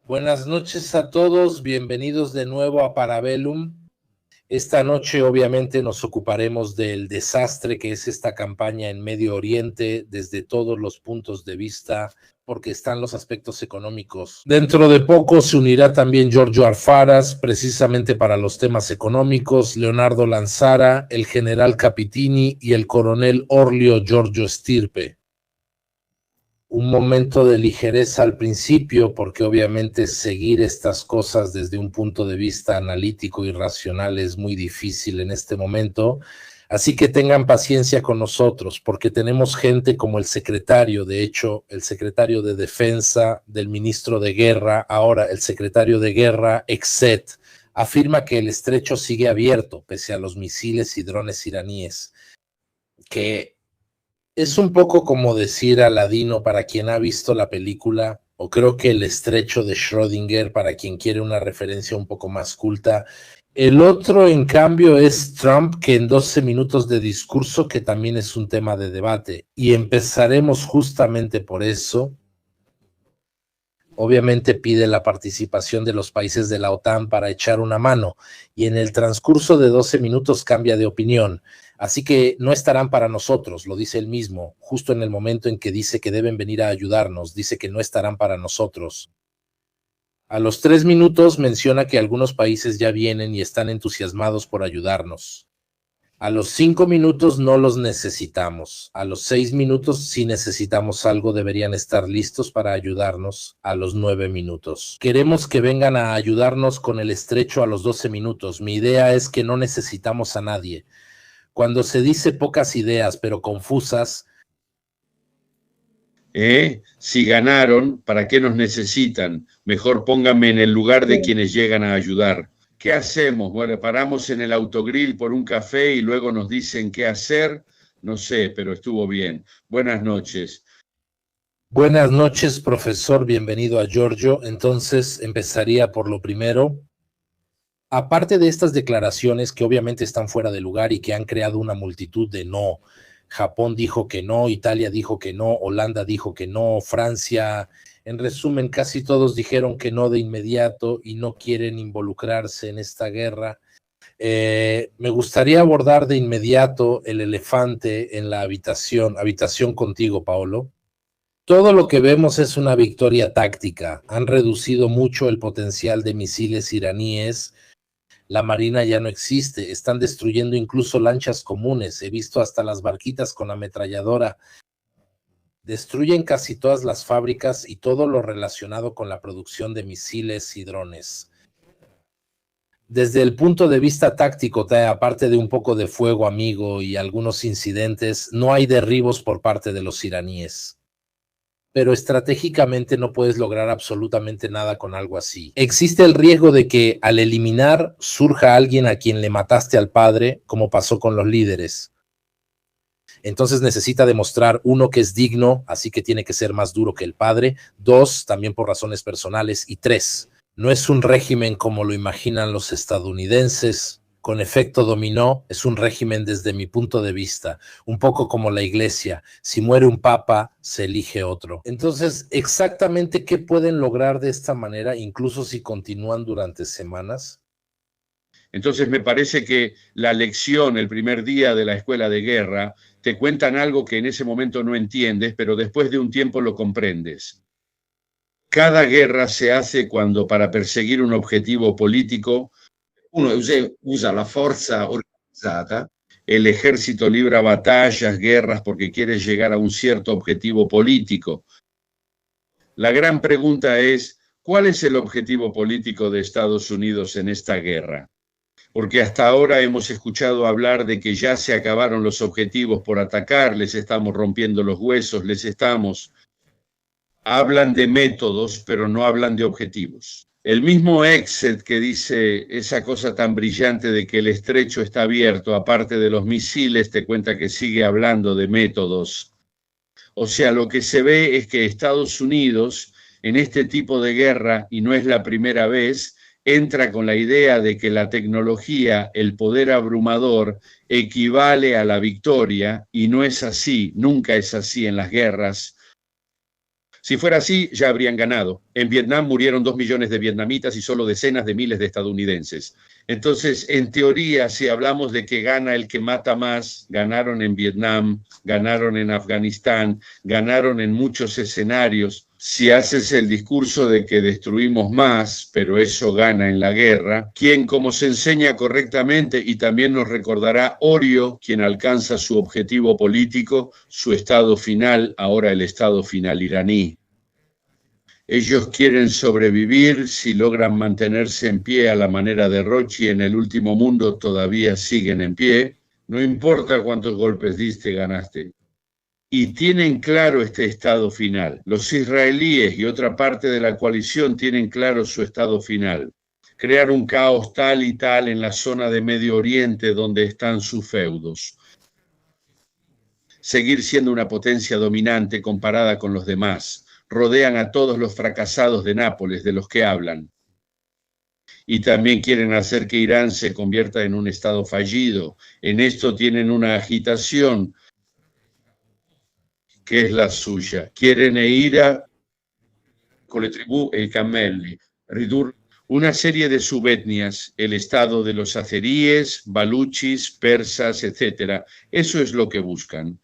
Buenas noches a todos, bienvenidos de nuevo a Parabellum. Esta noche obviamente nos ocuparemos del desastre que es esta campaña en Medio Oriente desde todos los puntos de vista, porque están los aspectos económicos. Dentro de poco se unirá también Giorgio Alfaras, precisamente para los temas económicos, Leonardo Lanzara, el general Capitini y el coronel Orlio Giorgio Stirpe. Un momento de ligereza al principio, porque obviamente seguir estas cosas desde un punto de vista analítico y racional es muy difícil en este momento. Así que tengan paciencia con nosotros, porque tenemos gente como el secretario, de hecho, el secretario de Defensa del ministro de Guerra, ahora el secretario de Guerra, Exet, afirma que el estrecho sigue abierto, pese a los misiles y drones iraníes, que es un poco como decir Aladino para quien ha visto la película, o creo que el estrecho de Schrödinger para quien quiere una referencia un poco más culta. El otro, en cambio, es Trump, que en 12 minutos de discurso, que también es un tema de debate. Y empezaremos justamente por eso. Obviamente pide la participación de los países de la OTAN para echar una mano, y en el transcurso de 12 minutos cambia de opinión. Así que no estarán para nosotros, lo dice él mismo, justo en el momento en que dice que deben venir a ayudarnos, dice que no estarán para nosotros. A los 3 minutos menciona que algunos países ya vienen y están entusiasmados por ayudarnos. A los 5 minutos no los necesitamos. A los 6 minutos, si necesitamos algo, deberían estar listos para ayudarnos. A los 9 minutos. Queremos que vengan a ayudarnos con el estrecho a los 12 minutos. Mi idea es que no necesitamos a nadie. Cuando se dice pocas ideas, pero confusas. Si ganaron, ¿para qué nos necesitan? Mejor pónganme en el lugar de quienes llegan a ayudar. ¿Qué hacemos? Bueno, paramos en el autogrill por un café y luego nos dicen qué hacer. No sé, pero estuvo bien. Buenas noches. Buenas noches, profesor. Bienvenido a Giorgio. Entonces, empezaría por lo primero. Aparte de estas declaraciones que obviamente están fuera de lugar y que han creado una multitud de no, Japón dijo que no, Italia dijo que no, Holanda dijo que no, Francia, en resumen, casi todos dijeron que no de inmediato y no quieren involucrarse en esta guerra. Me gustaría abordar de inmediato el elefante en la habitación contigo, Paolo. Todo lo que vemos es una victoria táctica. Han reducido mucho el potencial de misiles iraníes. La marina ya no existe, están destruyendo incluso lanchas comunes, he visto hasta las barquitas con ametralladora. Destruyen casi todas las fábricas y todo lo relacionado con la producción de misiles y drones. Desde el punto de vista táctico, aparte de un poco de fuego amigo y algunos incidentes, no hay derribos por parte de los iraníes. Pero estratégicamente no puedes lograr absolutamente nada con algo así. Existe el riesgo de que al eliminar surja alguien a quien le mataste al padre, como pasó con los líderes. Entonces necesita demostrar, uno, que es digno, así que tiene que ser más duro que el padre. Dos, también por razones personales. Y tres, no es un régimen como lo imaginan los estadounidenses, con efecto dominó. Es un régimen desde mi punto de vista, un poco como la iglesia. Si muere un papa, se elige otro. Entonces, exactamente qué pueden lograr de esta manera, incluso si continúan durante semanas. Entonces me parece que la lección, el primer día de la escuela de guerra, te cuentan algo que en ese momento no entiendes, pero después de un tiempo lo comprendes. Cada guerra se hace cuando para perseguir un objetivo político uno usa la fuerza organizada, el ejército libra batallas, guerras, porque quiere llegar a un cierto objetivo político. La gran pregunta es, ¿cuál es el objetivo político de Estados Unidos en esta guerra? Porque hasta ahora hemos escuchado hablar de que ya se acabaron los objetivos por atacar, les estamos rompiendo los huesos, hablan de métodos, pero no hablan de objetivos. El mismo Exet que dice esa cosa tan brillante de que el estrecho está abierto, aparte de los misiles, te cuenta que sigue hablando de métodos. O sea, lo que se ve es que Estados Unidos, en este tipo de guerra, y no es la primera vez, entra con la idea de que la tecnología, el poder abrumador, equivale a la victoria, y no es así, nunca es así en las guerras. Si fuera así, ya habrían ganado. En Vietnam murieron 2 millones de vietnamitas y solo decenas de miles de estadounidenses. Entonces, en teoría, si hablamos de que gana el que mata más, ganaron en Vietnam, ganaron en Afganistán, ganaron en muchos escenarios. Si haces el discurso de que destruimos más, pero eso gana en la guerra, quien, como se enseña correctamente, y también nos recordará Orio, quien alcanza su objetivo político, su estado final, ahora el estado final iraní. Ellos quieren sobrevivir, si logran mantenerse en pie a la manera de Rochi en el último mundo, todavía siguen en pie. No importa cuántos golpes diste, ganaste. Y tienen claro este estado final. Los israelíes y otra parte de la coalición tienen claro su estado final. Crear un caos tal y tal en la zona de Medio Oriente donde están sus feudos. Seguir siendo una potencia dominante comparada con los demás. Rodean a todos los fracasados de Nápoles, de los que hablan. Y también quieren hacer que Irán se convierta en un estado fallido. En esto tienen una agitación que es la suya. Quieren ir a con le tribù e i cammelli, ridur una serie de subetnias, el estado de los azeríes, baluchis, persas, etc. Eso es lo que buscan.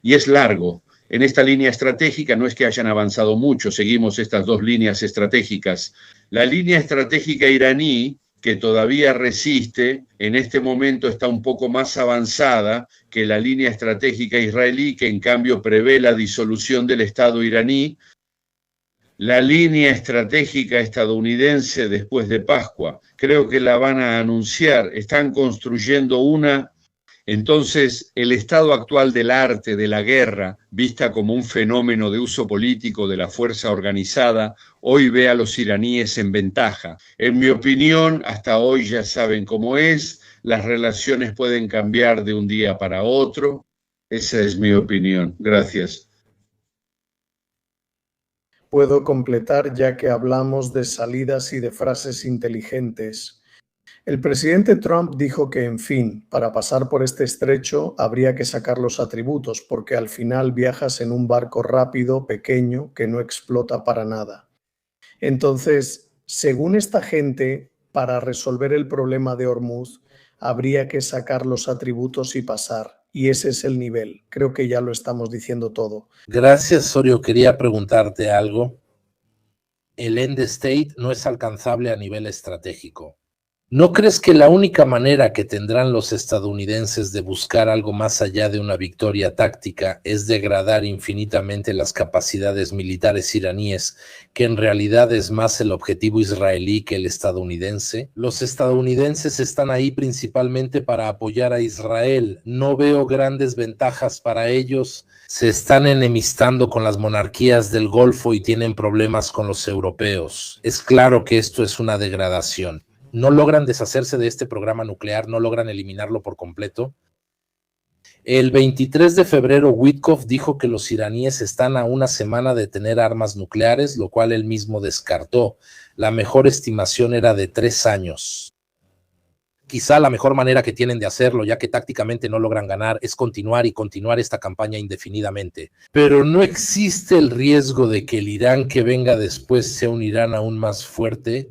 Y es largo. En esta línea estratégica no es que hayan avanzado mucho, seguimos estas dos líneas estratégicas. La línea estratégica iraní, que todavía resiste, en este momento está un poco más avanzada que la línea estratégica israelí, que en cambio prevé la disolución del Estado iraní. La línea estratégica estadounidense después de Pascua, creo que la van a anunciar, están construyendo una. Entonces, el estado actual del arte, de la guerra, vista como un fenómeno de uso político de la fuerza organizada, hoy ve a los iraníes en ventaja. En mi opinión, hasta hoy ya saben cómo es, las relaciones pueden cambiar de un día para otro. Esa es mi opinión. Gracias. Puedo completar ya que hablamos de salidas y de frases inteligentes. El presidente Trump dijo que, en fin, para pasar por este estrecho habría que sacar los atributos, porque al final viajas en un barco rápido, pequeño, que no explota para nada. Entonces, según esta gente, para resolver el problema de Hormuz, habría que sacar los atributos y pasar. Y ese es el nivel. Creo que ya lo estamos diciendo todo. Gracias, Sorio. Quería preguntarte algo. El end state no es alcanzable a nivel estratégico. ¿No crees que la única manera que tendrán los estadounidenses de buscar algo más allá de una victoria táctica es degradar infinitamente las capacidades militares iraníes, que en realidad es más el objetivo israelí que el estadounidense? Los estadounidenses están ahí principalmente para apoyar a Israel. No veo grandes ventajas para ellos. Se están enemistando con las monarquías del Golfo y tienen problemas con los europeos. Es claro que esto es una degradación. No logran deshacerse de este programa nuclear, no logran eliminarlo por completo. El 23 de febrero, Witkoff dijo que los iraníes están a una semana de tener armas nucleares, lo cual él mismo descartó. La mejor estimación era de 3 años. Quizá la mejor manera que tienen de hacerlo, ya que tácticamente no logran ganar, es continuar esta campaña indefinidamente. Pero no existe el riesgo de que el Irán que venga después sea un Irán aún más fuerte.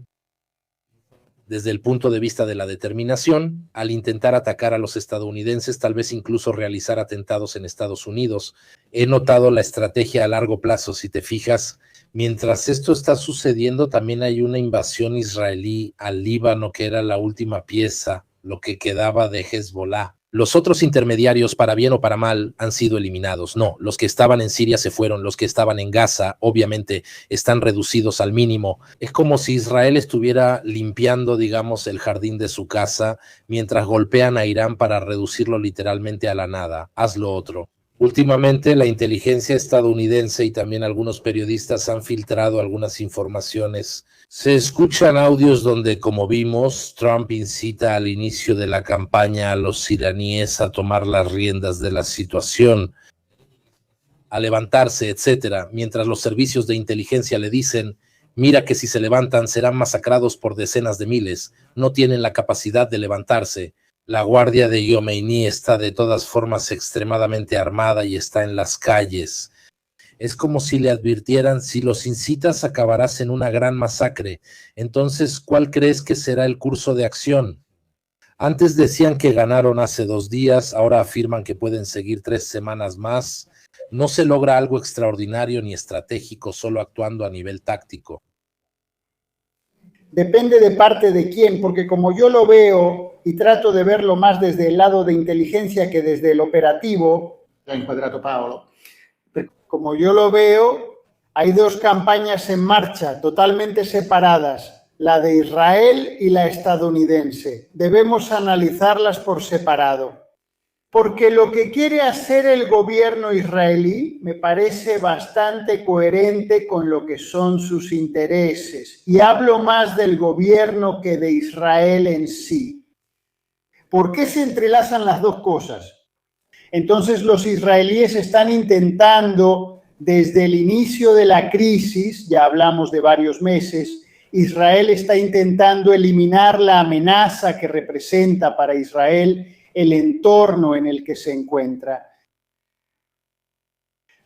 Desde el punto de vista de la determinación, al intentar atacar a los estadounidenses, tal vez incluso realizar atentados en Estados Unidos. He notado la estrategia a largo plazo, si te fijas. Mientras esto está sucediendo, también hay una invasión israelí al Líbano, que era la última pieza, lo que quedaba de Hezbollah. Los otros intermediarios, para bien o para mal, han sido eliminados. No, los que estaban en Siria se fueron, los que estaban en Gaza, obviamente, están reducidos al mínimo. Es como si Israel estuviera limpiando, digamos, el jardín de su casa, mientras golpean a Irán para reducirlo literalmente a la nada. Haz lo otro. Últimamente, la inteligencia estadounidense y también algunos periodistas han filtrado algunas informaciones. Se escuchan audios donde, como vimos, Trump incita al inicio de la campaña a los iraníes a tomar las riendas de la situación, a levantarse, etcétera, mientras los servicios de inteligencia le dicen: mira que si se levantan serán masacrados por decenas de miles, no tienen la capacidad de levantarse. La guardia de Khomeini está de todas formas extremadamente armada y está en las calles. Es como si le advirtieran: si los incitas acabarás en una gran masacre. Entonces, ¿cuál crees que será el curso de acción? Antes decían que ganaron hace 2 días, ahora afirman que pueden seguir 3 semanas más. No se logra algo extraordinario ni estratégico solo actuando a nivel táctico. Depende de parte de quién, porque como yo lo veo y trato de verlo más desde el lado de inteligencia que desde el operativo, inquadrato Paolo, como yo lo veo, hay 2 campañas en marcha totalmente separadas, la de Israel y la estadounidense. Debemos analizarlas por separado. Porque lo que quiere hacer el gobierno israelí me parece bastante coherente con lo que son sus intereses. Y hablo más del gobierno que de Israel en sí. ¿Por qué se entrelazan las 2 cosas? Entonces los israelíes están intentando, desde el inicio de la crisis, ya hablamos de varios meses, Israel está intentando eliminar la amenaza que representa para Israel el entorno en el que se encuentra.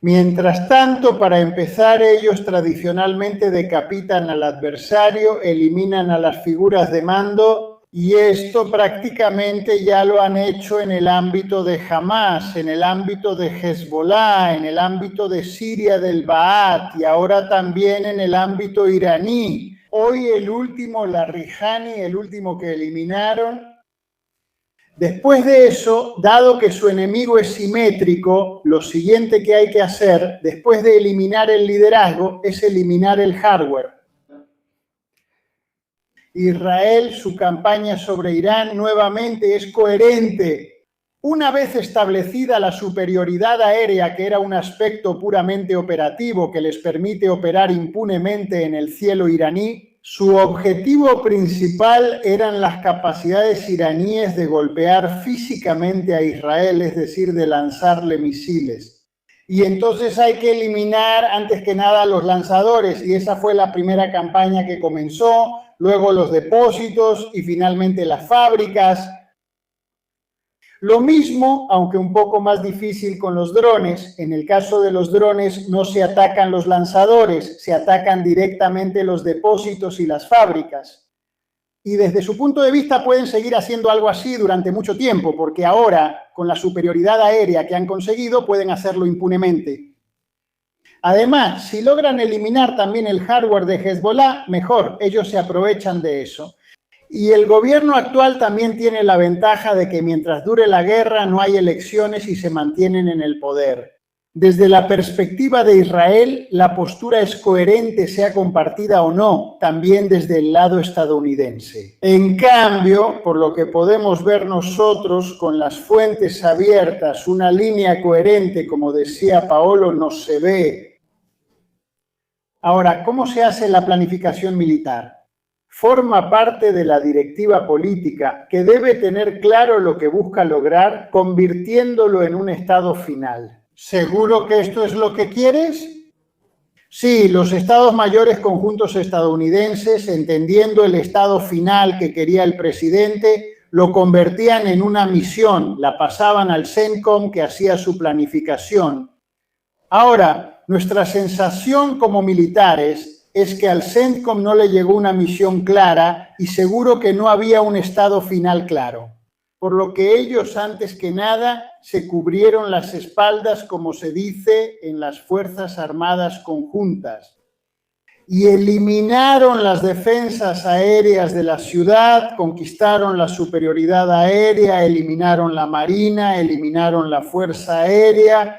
Mientras tanto, para empezar, ellos tradicionalmente decapitan al adversario, eliminan a las figuras de mando, y esto prácticamente ya lo han hecho en el ámbito de Hamas, en el ámbito de Hezbollah, en el ámbito de Siria del Ba'ath y ahora también en el ámbito iraní. Hoy el último, Larrijani, el último que eliminaron. Después de eso, dado que su enemigo es simétrico, lo siguiente que hay que hacer, después de eliminar el liderazgo, es eliminar el hardware. Israel, su campaña sobre Irán, nuevamente es coherente. Una vez establecida la superioridad aérea, que era un aspecto puramente operativo que les permite operar impunemente en el cielo iraní, su objetivo principal eran las capacidades iraníes de golpear físicamente a Israel, es decir, de lanzarle misiles. Y entonces hay que eliminar antes que nada los lanzadores, y esa fue la primera campaña que comenzó, luego los depósitos y finalmente las fábricas. Lo mismo, aunque un poco más difícil con los drones. En el caso de los drones no se atacan los lanzadores, se atacan directamente los depósitos y las fábricas. Y desde su punto de vista pueden seguir haciendo algo así durante mucho tiempo, porque ahora, con la superioridad aérea que han conseguido, pueden hacerlo impunemente. Además, si logran eliminar también el hardware de Hezbollah, mejor, ellos se aprovechan de eso. Y el gobierno actual también tiene la ventaja de que mientras dure la guerra no hay elecciones y se mantienen en el poder. Desde la perspectiva de Israel, la postura es coherente, sea compartida o no, también desde el lado estadounidense. En cambio, por lo que podemos ver nosotros con las fuentes abiertas, una línea coherente, como decía Paolo, no se ve. Ahora, ¿cómo se hace la planificación militar? Forma parte de la directiva política que debe tener claro lo que busca lograr, convirtiéndolo en un estado final. ¿Seguro que esto es lo que quieres? Sí, los estados mayores conjuntos estadounidenses, entendiendo el estado final que quería el presidente, lo convertían en una misión, la pasaban al CENTCOM que hacía su planificación. Ahora, nuestra sensación como militares es que al CENTCOM no le llegó una misión clara y seguro que no había un estado final claro. Por lo que ellos, antes que nada, se cubrieron las espaldas, como se dice, en las Fuerzas Armadas Conjuntas y eliminaron las defensas aéreas de la ciudad, conquistaron la superioridad aérea, eliminaron la Marina, eliminaron la Fuerza Aérea.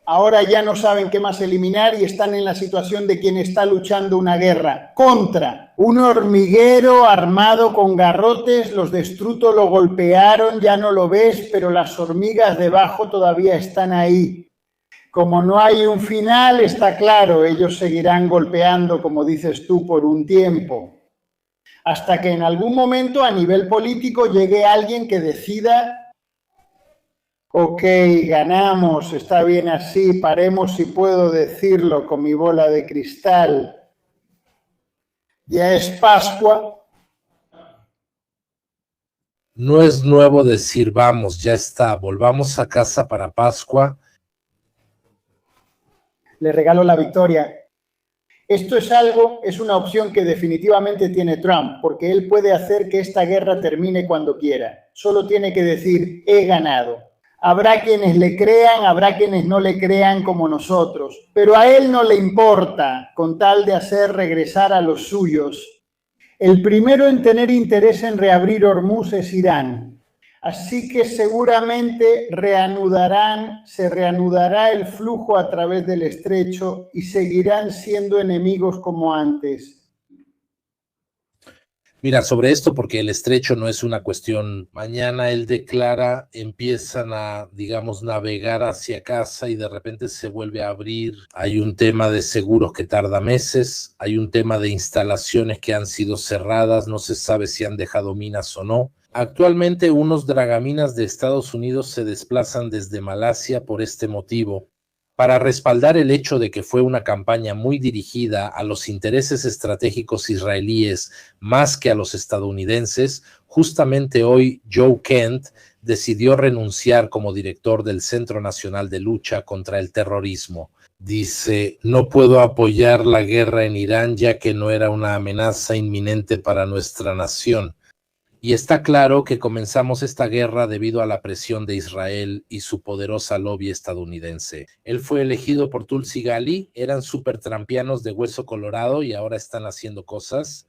Ahora ya no saben qué más eliminar y están en la situación de quien está luchando una guerra contra un hormiguero armado con garrotes. Los de Struto lo golpearon, ya no lo ves, pero las hormigas debajo todavía están ahí. Como no hay un final, está claro, ellos seguirán golpeando, como dices tú, por un tiempo. Hasta que en algún momento a nivel político llegue alguien que decida: ok, ganamos, está bien así, paremos si puedo decirlo con mi bola de cristal. Ya es Pascua. No es nuevo decir vamos, ya está, volvamos a casa para Pascua. le regalo la victoria. Esto es una opción que definitivamente tiene Trump, porque él puede hacer que esta guerra termine cuando quiera. Solo tiene que decir, he ganado. Habrá quienes le crean, habrá quienes no le crean como nosotros, pero a él no le importa con tal de hacer regresar a los suyos. El primero en tener interés en reabrir Hormuz es Irán. Así que seguramente se reanudará el flujo a través del estrecho y seguirán siendo enemigos como antes. Mira, sobre esto, porque el estrecho no es una cuestión, mañana él declara, empiezan a, digamos, navegar hacia casa y de repente se vuelve a abrir. Hay un tema de seguros que tarda meses, hay un tema de instalaciones que han sido cerradas, no se sabe si han dejado minas o no. Actualmente unos dragaminas de Estados Unidos se desplazan desde Malasia por este motivo, para respaldar el hecho de que fue una campaña muy dirigida a los intereses estratégicos israelíes más que a los estadounidenses. Justamente hoy Joe Kent decidió renunciar como director del Centro Nacional de Lucha contra el Terrorismo. Dice, no puedo apoyar la guerra en Irán ya que no era una amenaza inminente para nuestra nación. Y está claro que comenzamos esta guerra debido a la presión de Israel y su poderosa lobby estadounidense. Él fue elegido por Tulsi Gabbard, eran súper trampianos de hueso colorado y ahora están haciendo cosas.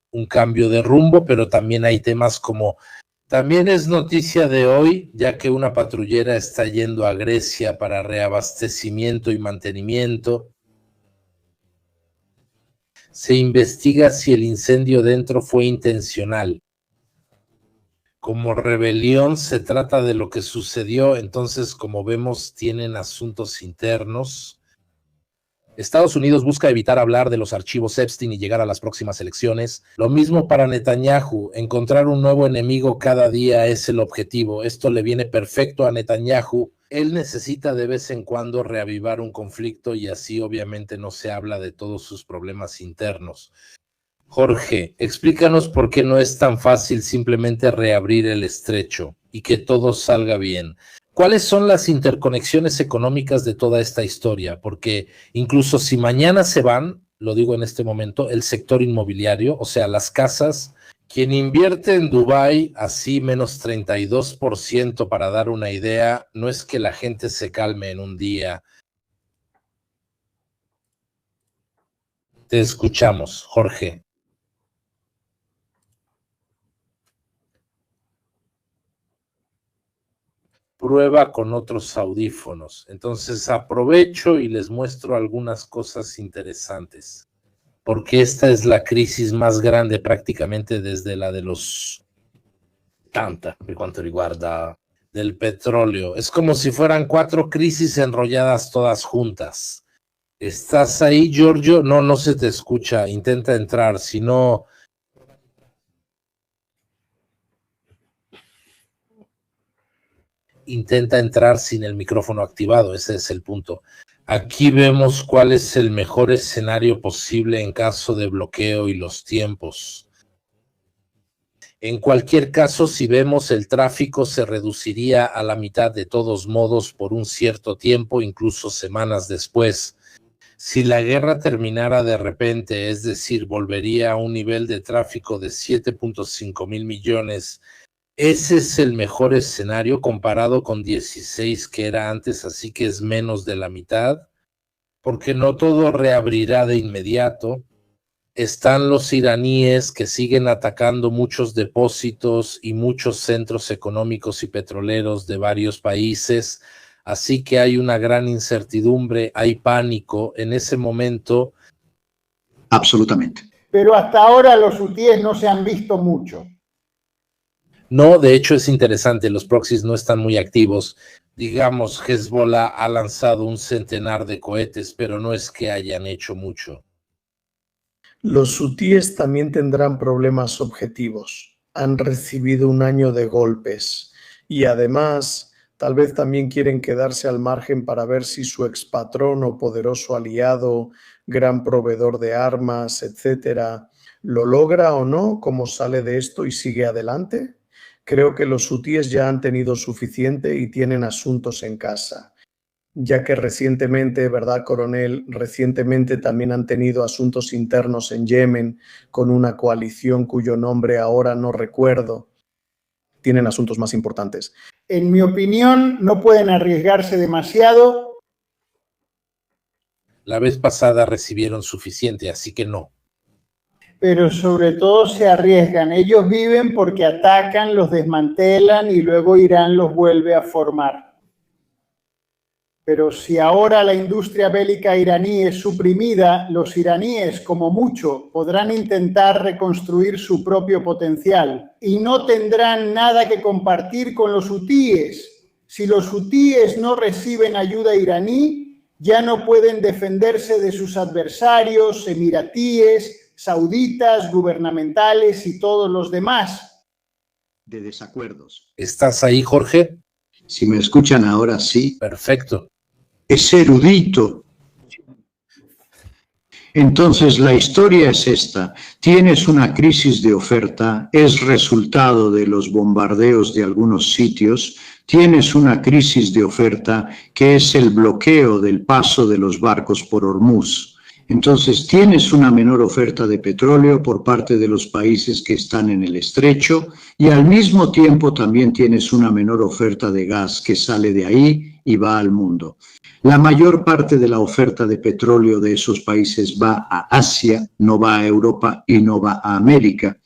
Un cambio de rumbo, pero también hay temas como... También es noticia de hoy, ya que una patrullera está yendo a Grecia para reabastecimiento y mantenimiento. Se investiga si el incendio dentro fue intencional. Como rebelión se trata de lo que sucedió, entonces como vemos tienen asuntos internos. Estados Unidos busca evitar hablar de los archivos Epstein y llegar a las próximas elecciones. Lo mismo para Netanyahu, encontrar un nuevo enemigo cada día es el objetivo. Esto le viene perfecto a Netanyahu. Él necesita de vez en cuando reavivar un conflicto y así obviamente no se habla de todos sus problemas internos. Jorge, explícanos por qué no es tan fácil simplemente reabrir el estrecho y que todo salga bien. ¿Cuáles son las interconexiones económicas de toda esta historia? Porque incluso si mañana se van, lo digo en este momento, el sector inmobiliario, o sea, las casas, quien invierte en Dubái así menos 32%, para dar una idea, no es que la gente se calme en un día. Te escuchamos, Jorge. Prueba con otros audífonos. Entonces aprovecho y les muestro algunas cosas interesantes, porque esta es la crisis más grande prácticamente desde la de los 80, per quanto riguarda del petróleo. Es como si fueran 4 crisis enrolladas todas juntas. ¿Estás ahí, Giorgio? No, no se te escucha. Intenta entrar, si no... Intenta entrar sin el micrófono activado, ese es el punto. Aquí vemos cuál es el mejor escenario posible en caso de bloqueo y los tiempos. En cualquier caso, si vemos, el tráfico se reduciría a la mitad de todos modos por un cierto tiempo, incluso semanas después. Si la guerra terminara de repente, es decir, volvería a un nivel de tráfico de 7.5 mil millones, ese es el mejor escenario comparado con 16 que era antes, así que es menos de la mitad, porque no todo reabrirá de inmediato. Están los iraníes que siguen atacando muchos depósitos y muchos centros económicos y petroleros de varios países, así que hay una gran incertidumbre, hay pánico en ese momento. Absolutamente. Pero hasta ahora los hutíes no se han visto mucho. No, de hecho es interesante, los proxies no están muy activos. Digamos, Hezbollah ha lanzado un centenar de cohetes, pero no es que hayan hecho mucho. Los hutíes también tendrán problemas objetivos. Han recibido un año de golpes y además tal vez también quieren quedarse al margen para ver si su expatrón o poderoso aliado, gran proveedor de armas, etcétera, lo logra o no, cómo sale de esto y sigue adelante. Creo que los hutíes ya han tenido suficiente y tienen asuntos en casa. ya que recientemente, ¿verdad, coronel? Recientemente también han tenido asuntos internos en Yemen con una coalición cuyo nombre ahora no recuerdo. Tienen asuntos más importantes. En mi opinión, no pueden arriesgarse demasiado. La vez pasada recibieron suficiente, así que no. Pero sobre todo se arriesgan. Ellos viven porque atacan, los desmantelan y luego Irán los vuelve a formar. Pero si ahora la industria bélica iraní es suprimida, los iraníes, como mucho, podrán intentar reconstruir su propio potencial y no tendrán nada que compartir con los hutíes. Si los hutíes no reciben ayuda iraní, ya no pueden defenderse de sus adversarios, emiratíes, sauditas, gubernamentales y todos los demás. De desacuerdos. ¿Estás ahí, Jorge? Si me escuchan ahora, sí. Perfecto. Es erudito. Entonces la historia es esta. Tienes una crisis de oferta, es resultado de los bombardeos de algunos sitios. Tienes una crisis de oferta que es el bloqueo del paso de los barcos por Hormuz. Entonces tienes una menor oferta de petróleo por parte de los países que están en el estrecho y al mismo tiempo también tienes una menor oferta de gas que sale de ahí y va al mundo. La mayor parte de la oferta de petróleo de esos países va a Asia, no va a Europa y no va a América.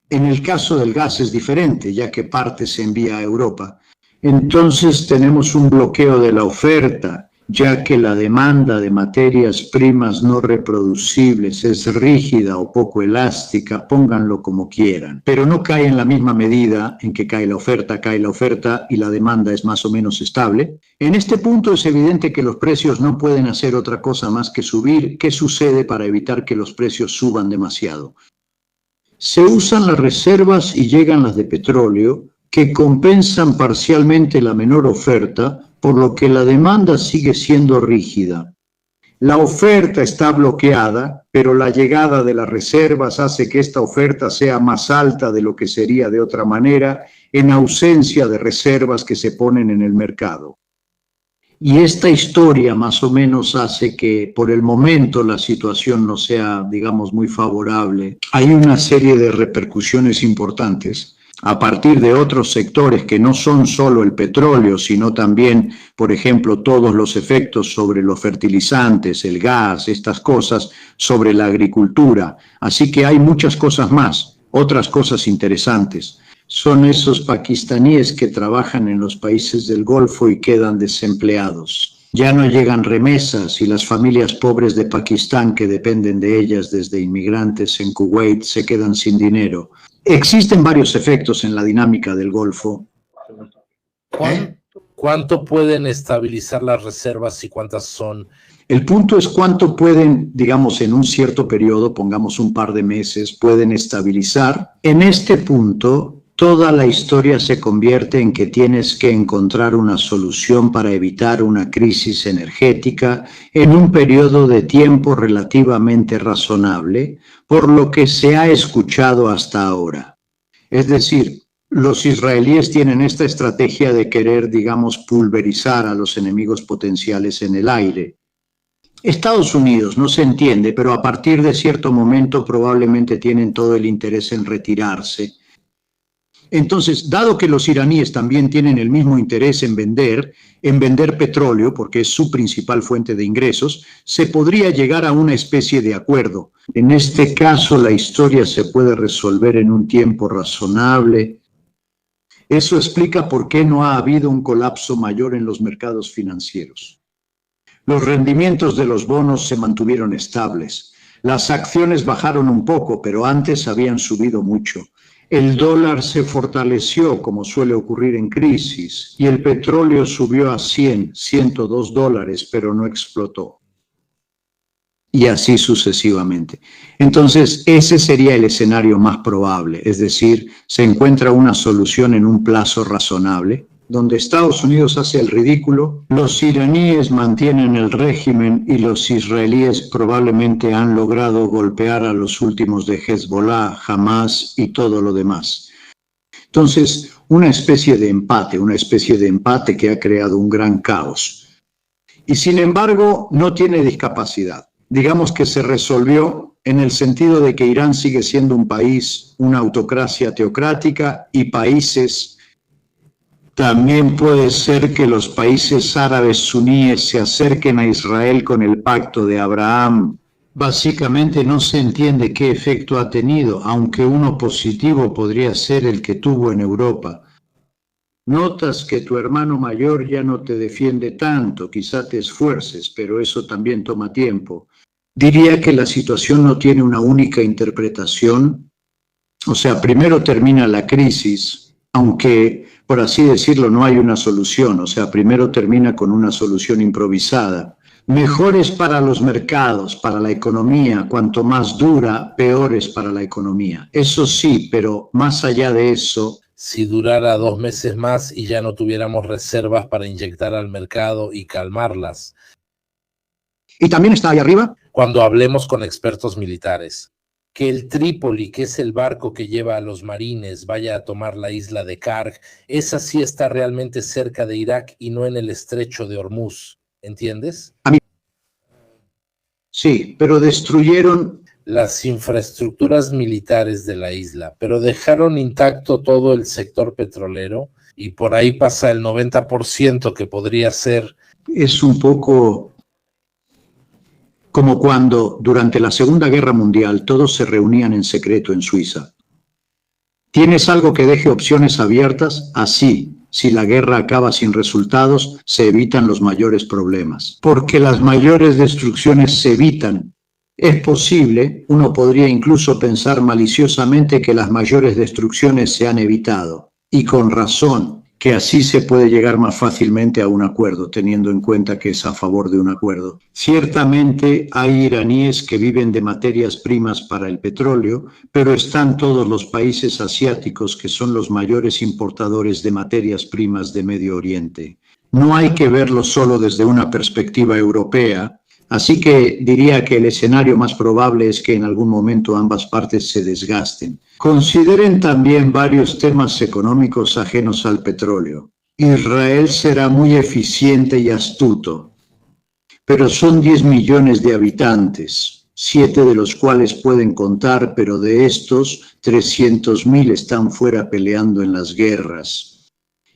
En el caso del gas es diferente, ya que parte se envía a Europa. Entonces tenemos un bloqueo de la oferta, ya que la demanda de materias primas no reproducibles es rígida o poco elástica, pónganlo como quieran, pero no cae en la misma medida en que cae la oferta y la demanda es más o menos estable. En este punto es evidente que los precios no pueden hacer otra cosa más que subir. ¿Qué sucede para evitar que los precios suban demasiado? Se usan las reservas y llegan las de petróleo, que compensan parcialmente la menor oferta, por lo que la demanda sigue siendo rígida. La oferta está bloqueada, pero la llegada de las reservas hace que esta oferta sea más alta de lo que sería de otra manera, en ausencia de reservas que se ponen en el mercado. Y esta historia más o menos hace que por el momento la situación no sea, digamos, muy favorable. Hay una serie de repercusiones importantes a partir de otros sectores que no son solo el petróleo, sino también, por ejemplo, todos los efectos sobre los fertilizantes, el gas, estas cosas, sobre la agricultura. Así que hay muchas cosas más, otras cosas interesantes. Son esos pakistaníes que trabajan en los países del Golfo y quedan desempleados. Ya no llegan remesas y las familias pobres de Pakistán que dependen de ellas desde inmigrantes en Kuwait se quedan sin dinero. Existen varios efectos en la dinámica del Golfo. ¿Cuánto pueden estabilizar las reservas y cuántas son? El punto es cuánto pueden, digamos, en un cierto periodo, pongamos un par de meses, pueden estabilizar. En este punto, toda la historia se convierte en que tienes que encontrar una solución para evitar una crisis energética en un periodo de tiempo relativamente razonable, por lo que se ha escuchado hasta ahora. Es decir, los israelíes tienen esta estrategia de querer, digamos, pulverizar a los enemigos potenciales en el aire. Estados Unidos no se entiende, pero a partir de cierto momento probablemente tienen todo el interés en retirarse. Entonces, dado que los iraníes también tienen el mismo interés en vender petróleo, porque es su principal fuente de ingresos, se podría llegar a una especie de acuerdo. En este caso, la historia se puede resolver en un tiempo razonable. Eso explica por qué no ha habido un colapso mayor en los mercados financieros. Los rendimientos de los bonos se mantuvieron estables. Las acciones bajaron un poco, pero antes habían subido mucho. El dólar se fortaleció, como suele ocurrir en crisis, y el petróleo subió a $102, pero no explotó. Y así sucesivamente. Entonces, ese sería el escenario más probable, es decir, se encuentra una solución en un plazo razonable, donde Estados Unidos hace el ridículo, los iraníes mantienen el régimen y los israelíes probablemente han logrado golpear a los últimos de Hezbollah, Hamas y todo lo demás. Entonces, una especie de empate que ha creado un gran caos. y sin embargo no tiene discapacidad. Digamos que se resolvió en el sentido de que Irán sigue siendo un país, una autocracia teocrática, y países, también puede ser que los países árabes suníes se acerquen a Israel con el pacto de Abraham. Básicamente no se entiende qué efecto ha tenido, aunque uno positivo podría ser el que tuvo en Europa. Notas que tu hermano mayor ya no te defiende tanto, quizá te esfuerces, pero eso también toma tiempo. Diría que la situación no tiene una única interpretación. O sea, primero termina la crisis, aunque, por así decirlo, no hay una solución. O sea, primero termina con una solución improvisada. Mejores para los mercados, para la economía. Cuanto más dura, peores para la economía. Eso sí, pero más allá de eso, si durara 2 meses más y ya no tuviéramos reservas para inyectar al mercado y calmarlas. Y también está ahí arriba. Cuando hablemos con expertos militares, que el Trípoli, que es el barco que lleva a los marines, vaya a tomar la isla de Karg, esa sí está realmente cerca de Irak y no en el estrecho de Hormuz, ¿entiendes? Sí, pero destruyeron las infraestructuras militares de la isla, pero dejaron intacto todo el sector petrolero y por ahí pasa el 90% que podría ser. Es un poco como cuando durante la Segunda Guerra Mundial todos se reunían en secreto en Suiza. ¿Tienes algo que deje opciones abiertas? Así, si la guerra acaba sin resultados, se evitan los mayores problemas. Porque las mayores destrucciones se evitan. Es posible, uno podría incluso pensar maliciosamente que las mayores destrucciones se han evitado. Y con razón, que así se puede llegar más fácilmente a un acuerdo, teniendo en cuenta que es a favor de un acuerdo. Ciertamente hay iraníes que viven de materias primas para el petróleo, pero están todos los países asiáticos que son los mayores importadores de materias primas de Medio Oriente. No hay que verlo solo desde una perspectiva europea, así que diría que el escenario más probable es que en algún momento ambas partes se desgasten. Consideren también varios temas económicos ajenos al petróleo. Israel será muy eficiente y astuto, pero son 10 millones de habitantes, 7 de los cuales pueden contar, pero de estos, 300.000 están fuera peleando en las guerras.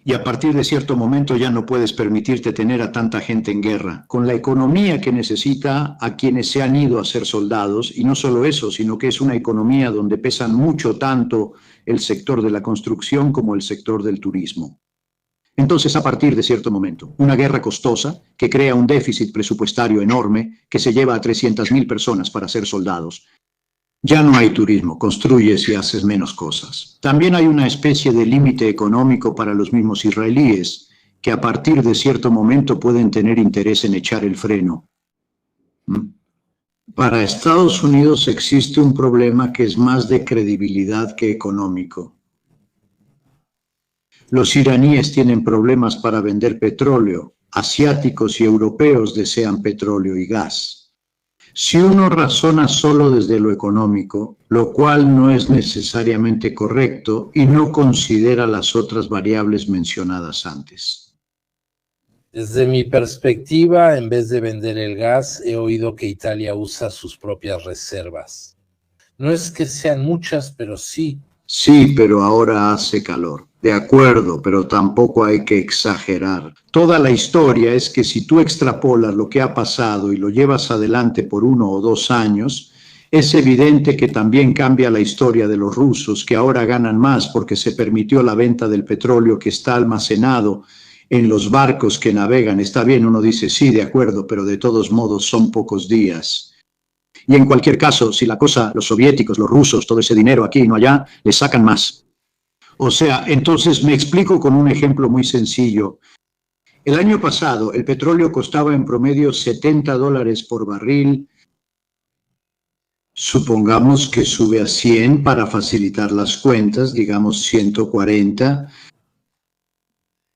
Y a partir de cierto momento ya no puedes permitirte tener a tanta gente en guerra, con la economía que necesita a quienes se han ido a ser soldados, y no solo eso, sino que es una economía donde pesan mucho tanto el sector de la construcción como el sector del turismo. Entonces, a partir de cierto momento, una guerra costosa que crea un déficit presupuestario enorme que se lleva a 300.000 personas para ser soldados. Ya no hay turismo, construyes y haces menos cosas. También hay una especie de límite económico para los mismos israelíes, que a partir de cierto momento pueden tener interés en echar el freno. Para Estados Unidos existe un problema que es más de credibilidad que económico. Los iraníes tienen problemas para vender petróleo, asiáticos y europeos desean petróleo y gas. Si uno razona solo desde lo económico, lo cual no es necesariamente correcto y no considera las otras variables mencionadas antes. Desde mi perspectiva, en vez de vender el gas, he oído que Italia usa sus propias reservas. No es que sean muchas, pero sí. Sí, pero ahora hace calor. De acuerdo, pero tampoco hay que exagerar. Toda la historia es que si tú extrapolas lo que ha pasado y lo llevas adelante por 1 o 2 años, es evidente que también cambia la historia de los rusos, que ahora ganan más porque se permitió la venta del petróleo que está almacenado en los barcos que navegan. Está bien, uno dice, sí, de acuerdo, pero de todos modos son pocos días. Y en cualquier caso, si la cosa, los soviéticos, los rusos, todo ese dinero aquí y no allá, le sacan más. O sea, entonces me explico con un ejemplo muy sencillo. El año pasado el petróleo costaba en promedio $70 por barril. Supongamos que sube a 100 para facilitar las cuentas, digamos 140.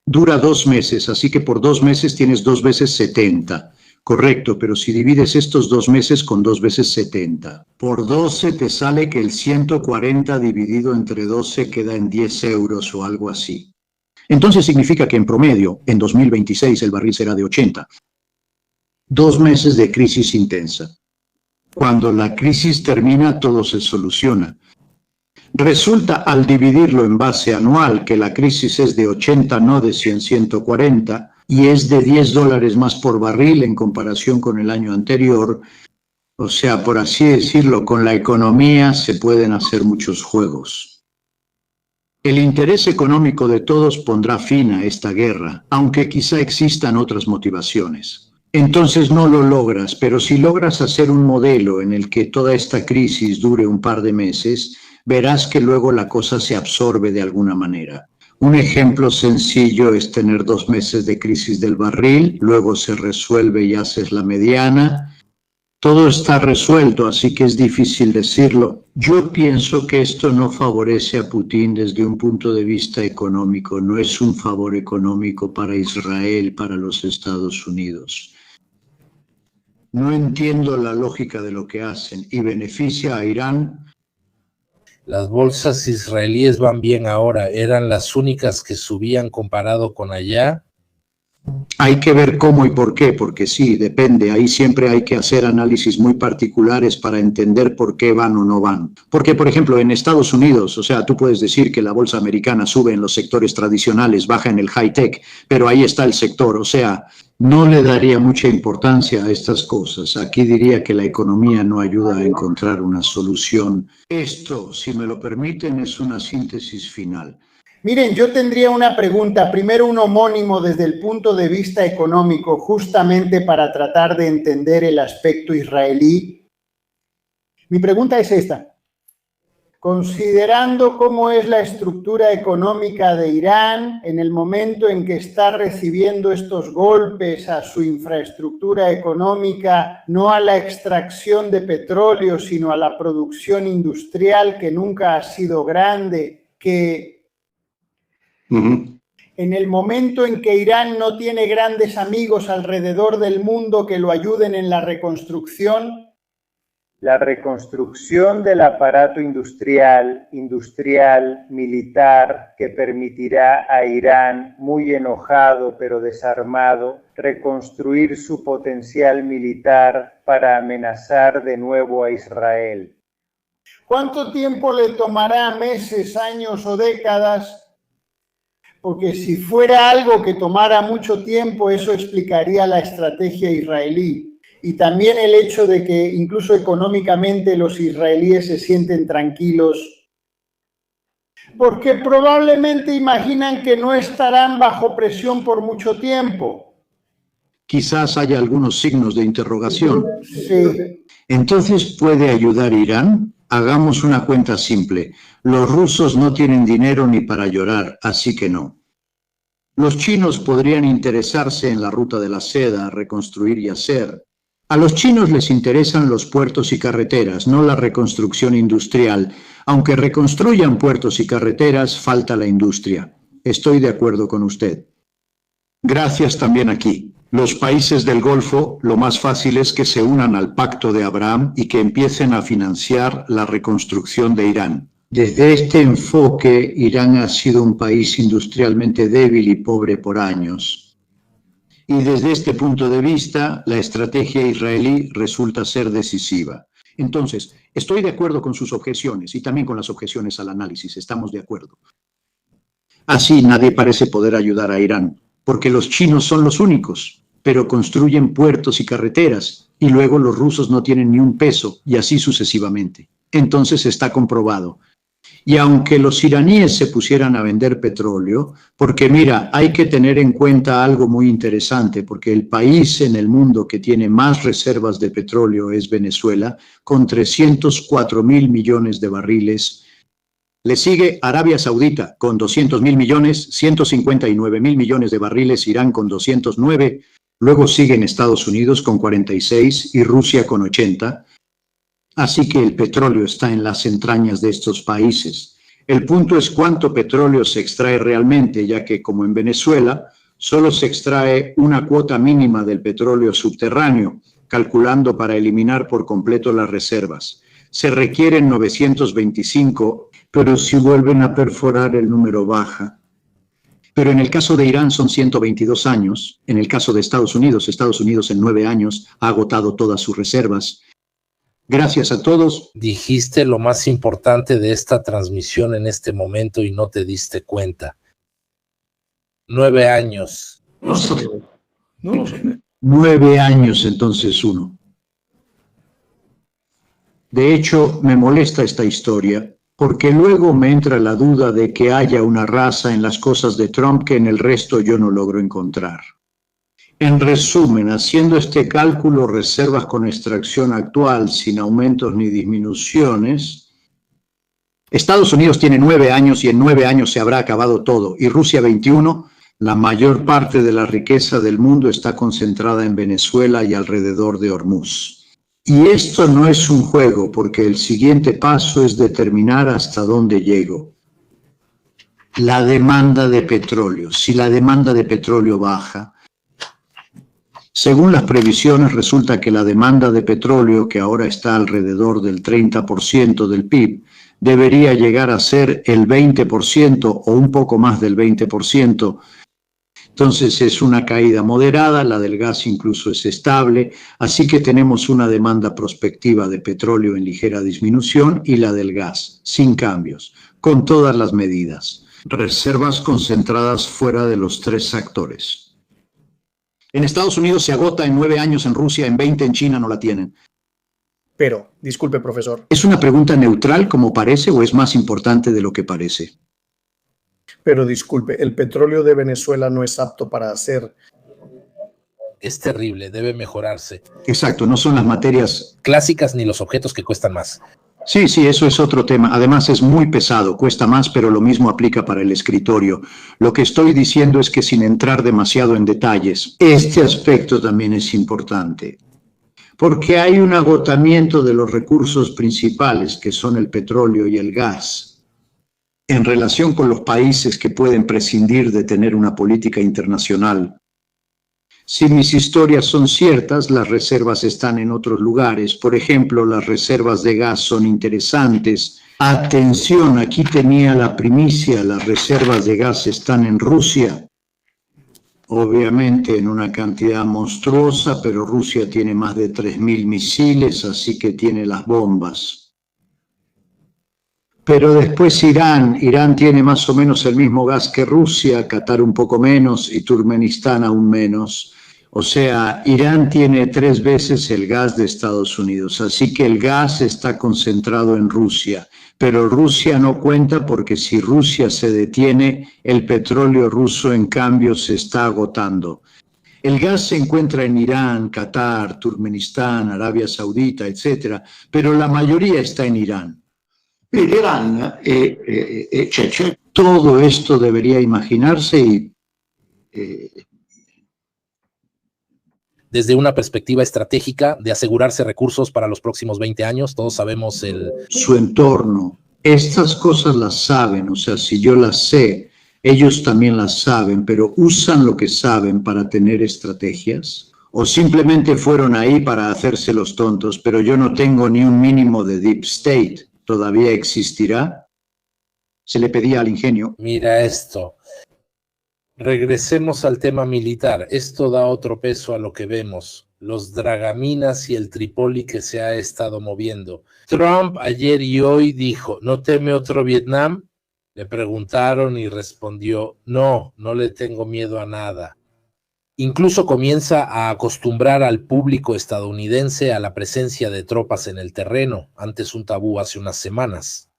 Dura 2 meses, así que por 2 meses tienes 2 veces 70. Correcto, pero si divides estos 2 meses con 2 veces 70, por 12 te sale que el 140 dividido entre 12 queda en 10 euros o algo así. Entonces significa que en promedio, en 2026 el barril será de 80. 2 meses de crisis intensa. Cuando la crisis termina, todo se soluciona. Resulta, al dividirlo en base anual, que la crisis es de 80, no de 100, 140, y es de $10 más por barril en comparación con el año anterior. O sea, por así decirlo, con la economía se pueden hacer muchos juegos. El interés económico de todos pondrá fin a esta guerra, aunque quizá existan otras motivaciones. Entonces no lo logras, pero si logras hacer un modelo en el que toda esta crisis dure un par de meses, verás que luego la cosa se absorbe de alguna manera. Un ejemplo sencillo es tener 2 meses de crisis del barril, luego se resuelve y haces la mediana. Todo está resuelto, así que es difícil decirlo. Yo pienso que esto no favorece a Putin desde un punto de vista económico. No es un favor económico para Israel, para los Estados Unidos. No entiendo la lógica de lo que hacen y beneficia a Irán. Las bolsas israelíes van bien ahora, eran las únicas que subían comparado con allá. Hay que ver cómo y por qué, porque sí, depende. Ahí siempre hay que hacer análisis muy particulares para entender por qué van o no van. Porque, por ejemplo, en Estados Unidos, o sea, tú puedes decir que la bolsa americana sube en los sectores tradicionales, baja en el high-tech, pero ahí está el sector, o sea, no le daría mucha importancia a estas cosas. Aquí diría que la economía no ayuda a encontrar una solución. Esto, si me lo permiten, es una síntesis final. Miren, yo tendría una pregunta, primero un homónimo desde el punto de vista económico, justamente para tratar de entender el aspecto israelí. Mi pregunta es esta. Considerando cómo es la estructura económica de Irán en el momento en que está recibiendo estos golpes a su infraestructura económica, no a la extracción de petróleo, sino a la producción industrial que nunca ha sido grande, que en el momento en que Irán no tiene grandes amigos alrededor del mundo que lo ayuden en la reconstrucción del aparato industrial, militar, que permitirá a Irán, muy enojado pero desarmado, reconstruir su potencial militar para amenazar de nuevo a Israel. ¿Cuánto tiempo le tomará? ¿Meses, años o décadas? Porque si fuera algo que tomara mucho tiempo, eso explicaría la estrategia israelí. Y también el hecho de que incluso económicamente los israelíes se sienten tranquilos, porque probablemente imaginan que no estarán bajo presión por mucho tiempo. Quizás haya algunos signos de interrogación. Sí. Entonces, ¿puede ayudar Irán? Hagamos una cuenta simple. Los rusos no tienen dinero ni para llorar, así que no. Los chinos podrían interesarse en la ruta de la seda, reconstruir y hacer. A los chinos les interesan los puertos y carreteras, no la reconstrucción industrial. Aunque reconstruyan puertos y carreteras, falta la industria. Estoy de acuerdo con usted. Gracias también aquí. Los países del Golfo, lo más fácil es que se unan al Pacto de Abraham y que empiecen a financiar la reconstrucción de Irán. Desde este enfoque, Irán ha sido un país industrialmente débil y pobre por años. Y desde este punto de vista, la estrategia israelí resulta ser decisiva. Entonces, estoy de acuerdo con sus objeciones y también con las objeciones al análisis. Estamos de acuerdo. Así nadie parece poder ayudar a Irán, porque los chinos son los únicos, pero construyen puertos y carreteras, y luego los rusos no tienen ni un peso, y así sucesivamente. Entonces está comprobado. Y aunque los iraníes se pusieran a vender petróleo, porque mira, hay que tener en cuenta algo muy interesante, porque el país en el mundo que tiene más reservas de petróleo es Venezuela, con 304.000 millones de barriles. Le sigue Arabia Saudita con 200.000 millones, 159.000 millones de barriles, Irán con 209, luego siguen Estados Unidos con 46 y Rusia con 80. Así que el petróleo está en las entrañas de estos países. El punto es cuánto petróleo se extrae realmente, ya que como en Venezuela, solo se extrae una cuota mínima del petróleo subterráneo, calculando para eliminar por completo las reservas. Se requieren 925, pero si vuelven a perforar el número baja. Pero en el caso de Irán son 122 años. En el caso de Estados Unidos en 9 años ha agotado todas sus reservas. Gracias a todos. Dijiste lo más importante de esta transmisión en este momento y no te diste cuenta. 9 años. No lo sé. 9 años, entonces uno. De hecho, me molesta esta historia, porque luego me entra la duda de que haya una raza en las cosas de Trump que en el resto yo no logro encontrar. En resumen, haciendo este cálculo, reservas con extracción actual, sin aumentos ni disminuciones, Estados Unidos tiene 9 años y en 9 años se habrá acabado todo, y Rusia 21, la mayor parte de la riqueza del mundo está concentrada en Venezuela y alrededor de Hormuz. Y esto no es un juego, porque el siguiente paso es determinar hasta dónde llego. La demanda de petróleo. Si la demanda de petróleo baja, según las previsiones, resulta que la demanda de petróleo, que ahora está alrededor del 30% del PIB, debería llegar a ser el 20% o un poco más del 20%. Entonces es una caída moderada, la del gas incluso es estable, así que tenemos una demanda prospectiva de petróleo en ligera disminución y la del gas, sin cambios, con todas las medidas. Reservas concentradas fuera de los 3 actores. En Estados Unidos se agota en 9 años, en Rusia en 20, en China no la tienen. Pero, disculpe, profesor. ¿Es una pregunta neutral como parece o es más importante de lo que parece? Pero disculpe, el petróleo de Venezuela no es apto para hacer. Es terrible, debe mejorarse. Exacto, no son las materias clásicas ni los objetos que cuestan más. Sí, eso es otro tema. Además es muy pesado, cuesta más, pero lo mismo aplica para el escritorio. Lo que estoy diciendo es que sin entrar demasiado en detalles, este aspecto también es importante. Porque hay un agotamiento de los recursos principales, que son el petróleo y el gas, en relación con los países que pueden prescindir de tener una política internacional. Si mis historias son ciertas, las reservas están en otros lugares. Por ejemplo, las reservas de gas son interesantes. Atención, aquí tenía la primicia, las reservas de gas están en Rusia. Obviamente en una cantidad monstruosa, pero Rusia tiene más de 3.000 misiles, así que tiene las bombas. Pero después Irán tiene más o menos el mismo gas que Rusia, Qatar un poco menos y Turkmenistán aún menos. O sea, Irán tiene 3 veces el gas de Estados Unidos, así que el gas está concentrado en Rusia. Pero Rusia no cuenta porque si Rusia se detiene, el petróleo ruso en cambio se está agotando. El gas se encuentra en Irán, Qatar, Turkmenistán, Arabia Saudita, etc., pero la mayoría está en Irán. Irán, todo esto debería imaginarse y desde una perspectiva estratégica de asegurarse recursos para los próximos 20 años, todos sabemos su entorno. Estas cosas las saben, o sea, si yo las sé, ellos también las saben, pero ¿usan lo que saben para tener estrategias? ¿O simplemente fueron ahí para hacerse los tontos, pero yo no tengo ni un mínimo de deep state? ¿Todavía existirá? Se le pedía al ingenio. Mira esto. Regresemos al tema militar. Esto da otro peso a lo que vemos. Los dragaminas y el Trípoli que se ha estado moviendo. Trump ayer y hoy dijo, ¿no teme otro Vietnam? Le preguntaron y respondió, no le tengo miedo a nada. Incluso comienza a acostumbrar al público estadounidense a la presencia de tropas en el terreno, antes un tabú hace unas semanas.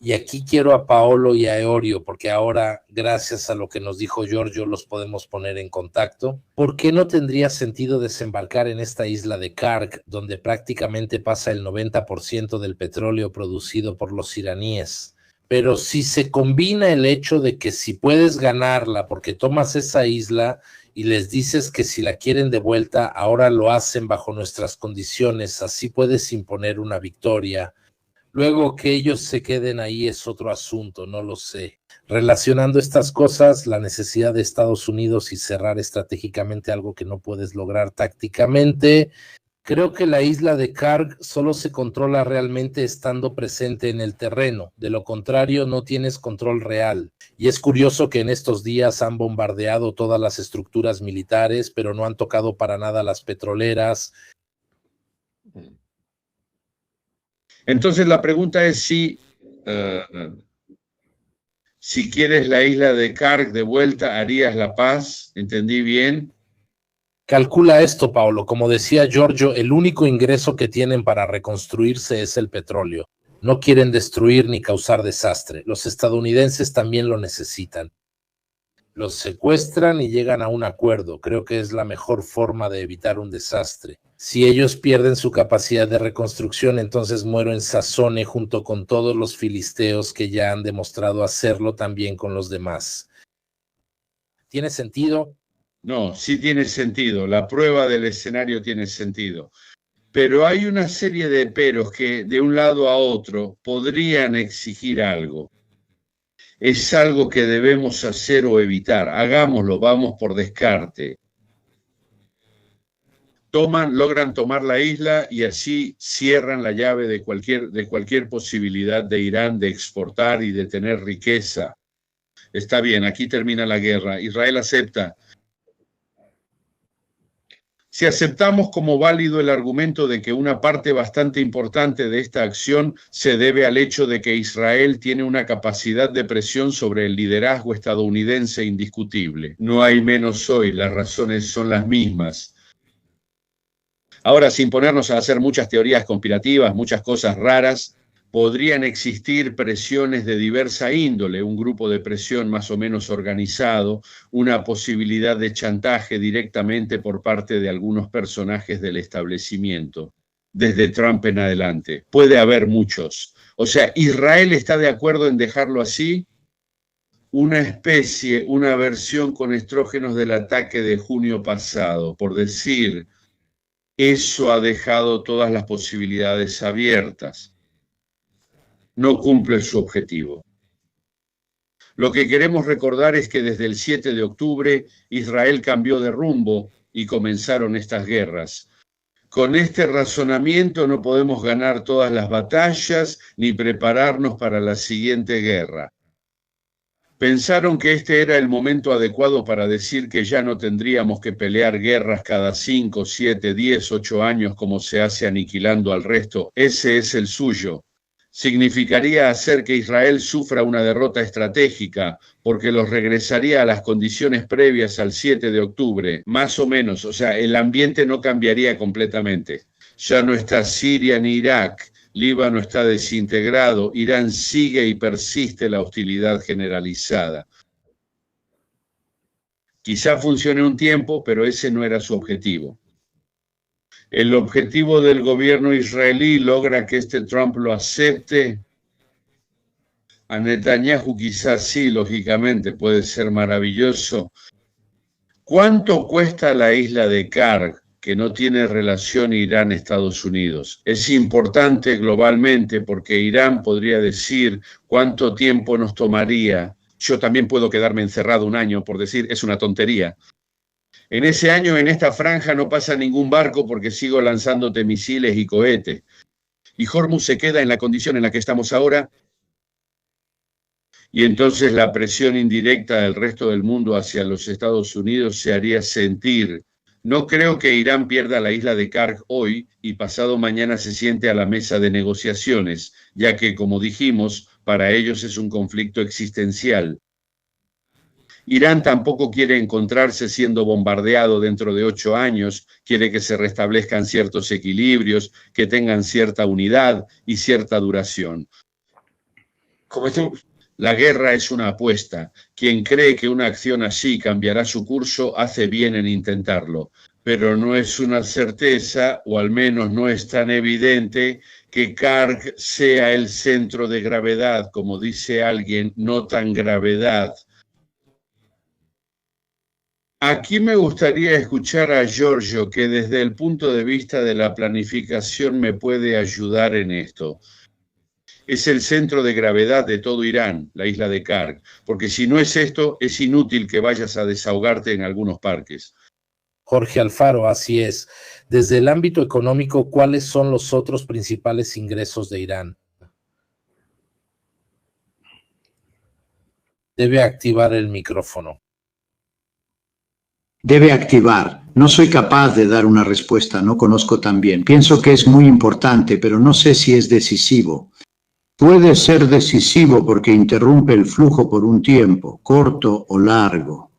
Y aquí quiero a Paolo y a Eorio, porque ahora, gracias a lo que nos dijo Giorgio, los podemos poner en contacto. ¿Por qué no tendría sentido desembarcar en esta isla de Kark, donde prácticamente pasa el 90% del petróleo producido por los iraníes? Pero si se combina el hecho de que si puedes ganarla porque tomas esa isla y les dices que si la quieren de vuelta, ahora lo hacen bajo nuestras condiciones, así puedes imponer una victoria. Luego que ellos se queden ahí es otro asunto, no lo sé. Relacionando estas cosas, la necesidad de Estados Unidos y cerrar estratégicamente algo que no puedes lograr tácticamente, Creo que la isla de Karg solo se controla realmente estando presente en el terreno. De lo contrario, no tienes control real. Y es curioso que en estos días han bombardeado todas las estructuras militares, pero no han tocado para nada las petroleras. Entonces la pregunta es si quieres la isla de Karg de vuelta, ¿harías la paz? ¿Entendí bien? Calcula esto, Paolo. Como decía Giorgio, el único ingreso que tienen para reconstruirse es el petróleo. No quieren destruir ni causar desastre. Los estadounidenses también lo necesitan. Los secuestran y llegan a un acuerdo. Creo que es la mejor forma de evitar un desastre. Si ellos pierden su capacidad de reconstrucción, entonces muero en Sazone junto con todos los filisteos que ya han demostrado hacerlo también con los demás. ¿Tiene sentido? No, sí tiene sentido. La prueba del escenario tiene sentido. Pero hay una serie de peros que de un lado a otro podrían exigir algo. Es algo que debemos hacer o evitar. Hagámoslo, vamos por descarte. Logran tomar la isla y así cierran la llave de cualquier posibilidad de Irán de exportar y de tener riqueza. Está bien, aquí termina la guerra. Israel acepta. Si aceptamos como válido el argumento de que una parte bastante importante de esta acción se debe al hecho de que Israel tiene una capacidad de presión sobre el liderazgo estadounidense indiscutible. No hay menos hoy, las razones son las mismas. Ahora, sin ponernos a hacer muchas teorías conspirativas, muchas cosas raras, podrían existir presiones de diversa índole, un grupo de presión más o menos organizado, una posibilidad de chantaje directamente por parte de algunos personajes del establecimiento, desde Trump en adelante. Puede haber muchos. O sea, ¿Israel está de acuerdo en dejarlo así? Una versión con estrógenos del ataque de junio pasado, por decir, eso ha dejado todas las posibilidades abiertas. No cumple su objetivo. Lo que queremos recordar es que desde el 7 de octubre Israel cambió de rumbo y comenzaron estas guerras. Con este razonamiento no podemos ganar todas las batallas ni prepararnos para la siguiente guerra. Pensaron que este era el momento adecuado para decir que ya no tendríamos que pelear guerras cada 5, 7, 10, 8 años como se hace aniquilando al resto. Ese es el suyo. Significaría hacer que Israel sufra una derrota estratégica, porque los regresaría a las condiciones previas al 7 de octubre, más o menos. O sea, el ambiente no cambiaría completamente. Ya no está Siria ni Irak, Líbano está desintegrado, Irán sigue y persiste la hostilidad generalizada. Quizá funcione un tiempo, pero ese no era su objetivo. El objetivo del gobierno israelí logra que Trump lo acepte. A Netanyahu quizás sí, lógicamente, puede ser maravilloso. ¿Cuánto cuesta la isla de Karg, que no tiene relación Irán-Estados Unidos? Es importante globalmente porque Irán podría decir cuánto tiempo nos tomaría. Yo también puedo quedarme encerrado un año, por decir, es una tontería. En ese año, en esta franja, no pasa ningún barco porque sigo lanzándote misiles y cohetes. Y Hormuz se queda en la condición en la que estamos ahora. Y entonces la presión indirecta del resto del mundo hacia los Estados Unidos se haría sentir. No creo que Irán pierda la isla de Karg hoy y pasado mañana se siente a la mesa de negociaciones, ya que, como dijimos, para ellos es un conflicto existencial. Irán tampoco quiere encontrarse siendo bombardeado dentro de 8 años, quiere que se restablezcan ciertos equilibrios, que tengan cierta unidad y cierta duración. La guerra es una apuesta. Quien cree que una acción así cambiará su curso hace bien en intentarlo, pero no es una certeza, o al menos no es tan evidente, que Karg sea el centro de gravedad, como dice alguien, no tan gravedad. Aquí me gustaría escuchar a Giorgio, que desde el punto de vista de la planificación me puede ayudar en esto. Es el centro de gravedad de todo Irán, la isla de Karg, porque si no es esto, es inútil que vayas a desahogarte en algunos parques. Jorge Alfaro, así es. Desde el ámbito económico, ¿cuáles son los otros principales ingresos de Irán? Debe activar el micrófono. Debe activar. No soy capaz de dar una respuesta, no conozco tan bien. Pienso que es muy importante, pero no sé si es decisivo. Puede ser decisivo porque interrumpe el flujo por un tiempo, corto o largo.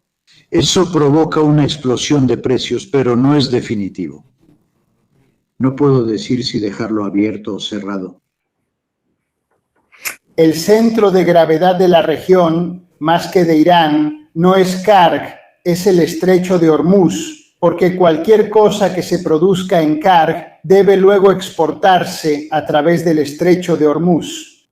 Eso provoca una explosión de precios, pero no es definitivo. No puedo decir si dejarlo abierto o cerrado. El centro de gravedad de la región, más que de Irán, no es Karg, es el estrecho de Hormuz, porque cualquier cosa que se produzca en Karg debe luego exportarse a través del estrecho de Hormuz.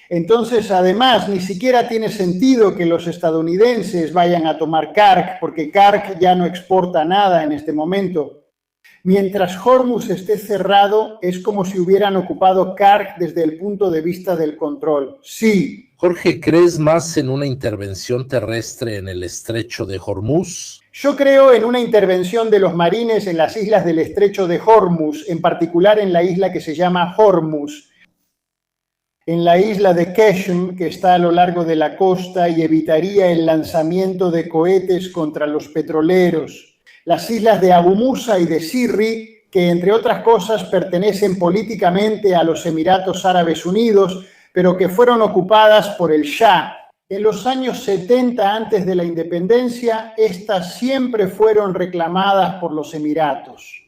Entonces, además, ni siquiera tiene sentido que los estadounidenses vayan a tomar Karg, porque Karg ya no exporta nada en este momento. Mientras Hormuz esté cerrado, es como si hubieran ocupado Karg desde el punto de vista del control. Sí. Jorge, ¿crees más en una intervención terrestre en el estrecho de Hormuz? Yo creo en una intervención de los marines en las islas del estrecho de Hormuz, en particular en la isla que se llama Hormuz, en la isla de Qeshm, que está a lo largo de la costa y evitaría el lanzamiento de cohetes contra los petroleros. Las islas de Abu Musa y de Sirri, que entre otras cosas pertenecen políticamente a los Emiratos Árabes Unidos, pero que fueron ocupadas por el Shah. En los años 70, antes de la independencia, estas siempre fueron reclamadas por los Emiratos.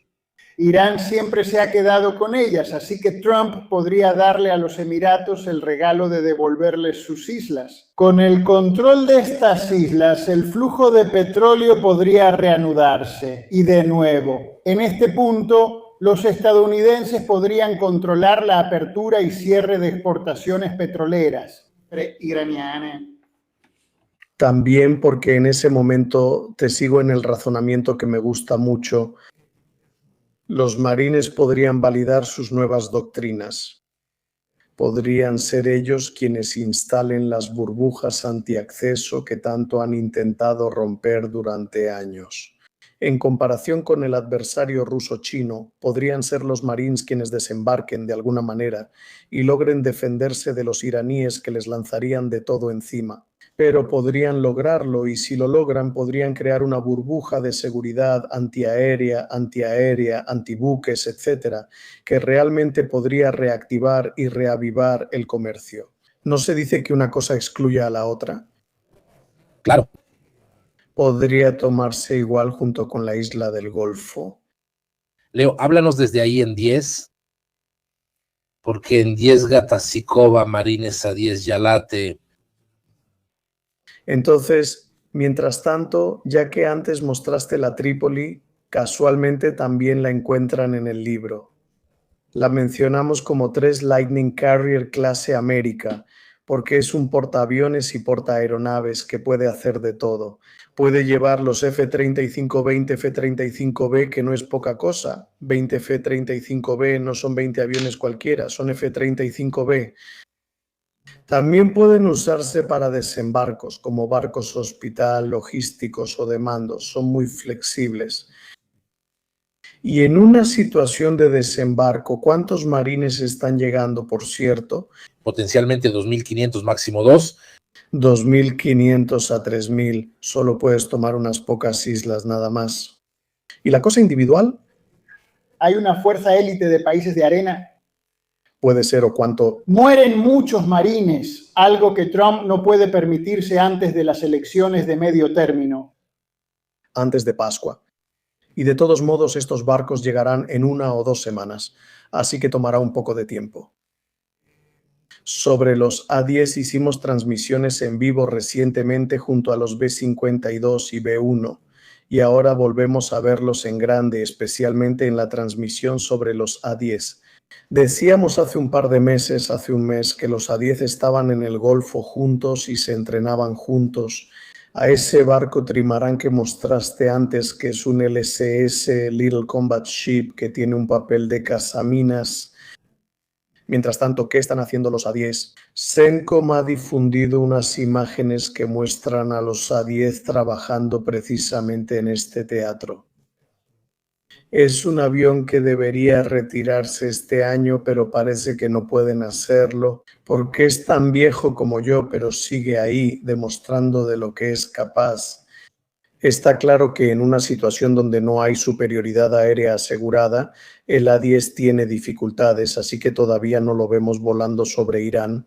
Irán siempre se ha quedado con ellas, así que Trump podría darle a los Emiratos el regalo de devolverles sus islas. Con el control de estas islas, el flujo de petróleo podría reanudarse. Y de nuevo, en este punto, los estadounidenses podrían controlar la apertura y cierre de exportaciones petroleras iranianas. También porque en ese momento te sigo en el razonamiento que me gusta mucho. Los marines podrían validar sus nuevas doctrinas. Podrían ser ellos quienes instalen las burbujas antiacceso que tanto han intentado romper durante años. En comparación con el adversario ruso-chino, podrían ser los marines quienes desembarquen de alguna manera y logren defenderse de los iraníes que les lanzarían de todo encima. Pero podrían lograrlo y si lo logran podrían crear una burbuja de seguridad antiaérea, antibuques, etcétera, que realmente podría reactivar y reavivar el comercio. ¿No se dice que una cosa excluya a la otra? Claro. Podría tomarse igual junto con la isla del Golfo. Leo, háblanos desde ahí en 10, porque en 10 Gatasikova, Marines a 10 Yalate. Entonces, mientras tanto, ya que antes mostraste la Trípoli, casualmente también la encuentran en el libro. La mencionamos como 3 Lightning Carrier clase América, porque es un portaaviones y portaaeronaves que puede hacer de todo. Puede llevar los F-35, 20 F-35B, que no es poca cosa. 20 F-35B no son 20 aviones cualquiera, son F-35B. También pueden usarse para desembarcos, como barcos hospital, logísticos o de mandos. Son muy flexibles. Y en una situación de desembarco, ¿cuántos marines están llegando, por cierto? Potencialmente 2.500, máximo 2. 2.500 a 3.000. Solo puedes tomar unas pocas islas nada más. ¿Y la cosa individual? Hay una fuerza élite de países de arena. Puede ser o cuánto. Mueren muchos marines, algo que Trump no puede permitirse antes de las elecciones de medio término. Antes de Pascua. Y de todos modos estos barcos llegarán en 1 o 2 semanas, así que tomará un poco de tiempo. Sobre los A-10 hicimos transmisiones en vivo recientemente junto a los B-52 y B-1, y ahora volvemos a verlos en grande, especialmente en la transmisión sobre los A-10. Decíamos hace un par de meses, hace un mes, que los A-10 estaban en el Golfo juntos y se entrenaban juntos. A ese barco trimarán que mostraste antes, que es un LCS, Little Combat Ship, que tiene un papel de cazaminas. Mientras tanto, ¿qué están haciendo los A-10? CENTCOM ha difundido unas imágenes que muestran a los A-10 trabajando precisamente en este teatro. Es un avión que debería retirarse este año, pero parece que no pueden hacerlo porque es tan viejo como yo, pero sigue ahí demostrando de lo que es capaz. Está claro que en una situación donde no hay superioridad aérea asegurada, el A-10 tiene dificultades, así que todavía no lo vemos volando sobre Irán,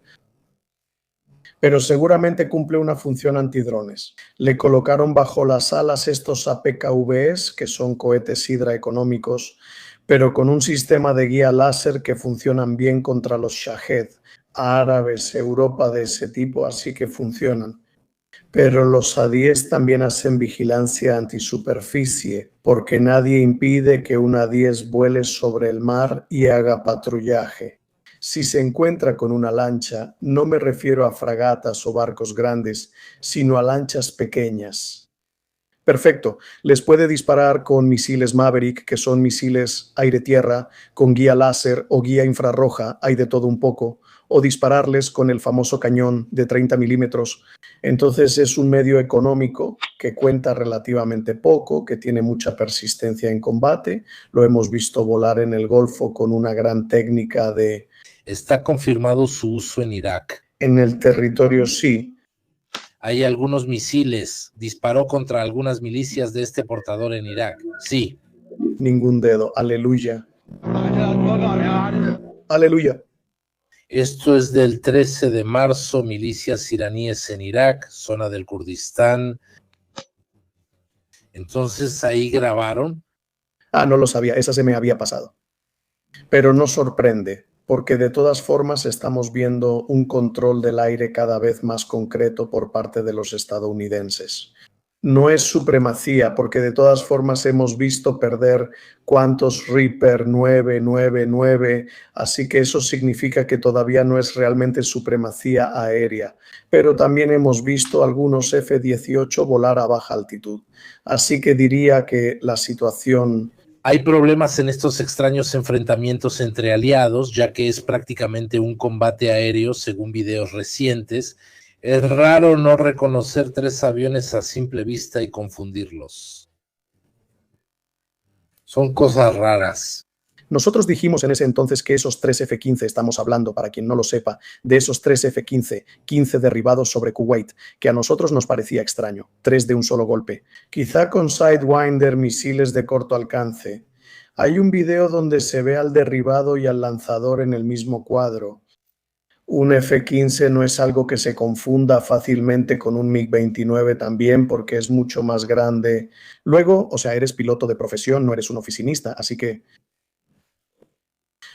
pero seguramente cumple una función antidrones. Le colocaron bajo las alas estos APKVs, que son cohetes Hydra económicos, pero con un sistema de guía láser que funcionan bien contra los Shahed, árabes, Europa de ese tipo, así que funcionan. Pero los A-10 también hacen vigilancia antisuperficie, porque nadie impide que un A-10 vuele sobre el mar y haga patrullaje. Si se encuentra con una lancha, no me refiero a fragatas o barcos grandes, sino a lanchas pequeñas. Perfecto, les puede disparar con misiles Maverick, que son misiles aire-tierra, con guía láser o guía infrarroja, hay de todo un poco, o dispararles con el famoso cañón de 30 milímetros. Entonces es un medio económico que cuenta relativamente poco, que tiene mucha persistencia en combate. Lo hemos visto volar en el Golfo con una gran técnica de... Está confirmado su uso en Irak. En el territorio sí. Hay algunos misiles. Disparó contra algunas milicias de este portador en Irak. Sí. Ningún dedo. Aleluya. Aleluya. Esto es del 13 de marzo, milicias iraníes en Irak, zona del Kurdistán. Entonces ahí grabaron. No lo sabía, esa se me había pasado. Pero no sorprende, porque de todas formas estamos viendo un control del aire cada vez más concreto por parte de los estadounidenses. No es supremacía, porque de todas formas hemos visto perder cuántos Reaper 999, así que eso significa que todavía no es realmente supremacía aérea. Pero también hemos visto algunos F-18 volar a baja altitud. Así que diría que la situación... Hay problemas en estos extraños enfrentamientos entre aliados, ya que es prácticamente un combate aéreo, según videos recientes. Es raro no reconocer 3 aviones a simple vista y confundirlos. Son cosas raras. Nosotros dijimos en ese entonces que esos 3 F-15, estamos hablando, para quien no lo sepa, de esos 3 F-15, 15 derribados sobre Kuwait, que a nosotros nos parecía extraño, 3 de un solo golpe. Quizá con Sidewinder, misiles de corto alcance. Hay un video donde se ve al derribado y al lanzador en el mismo cuadro. Un F-15 no es algo que se confunda fácilmente con un MiG-29 también, porque es mucho más grande. Luego, o sea, eres piloto de profesión, no eres un oficinista, así que...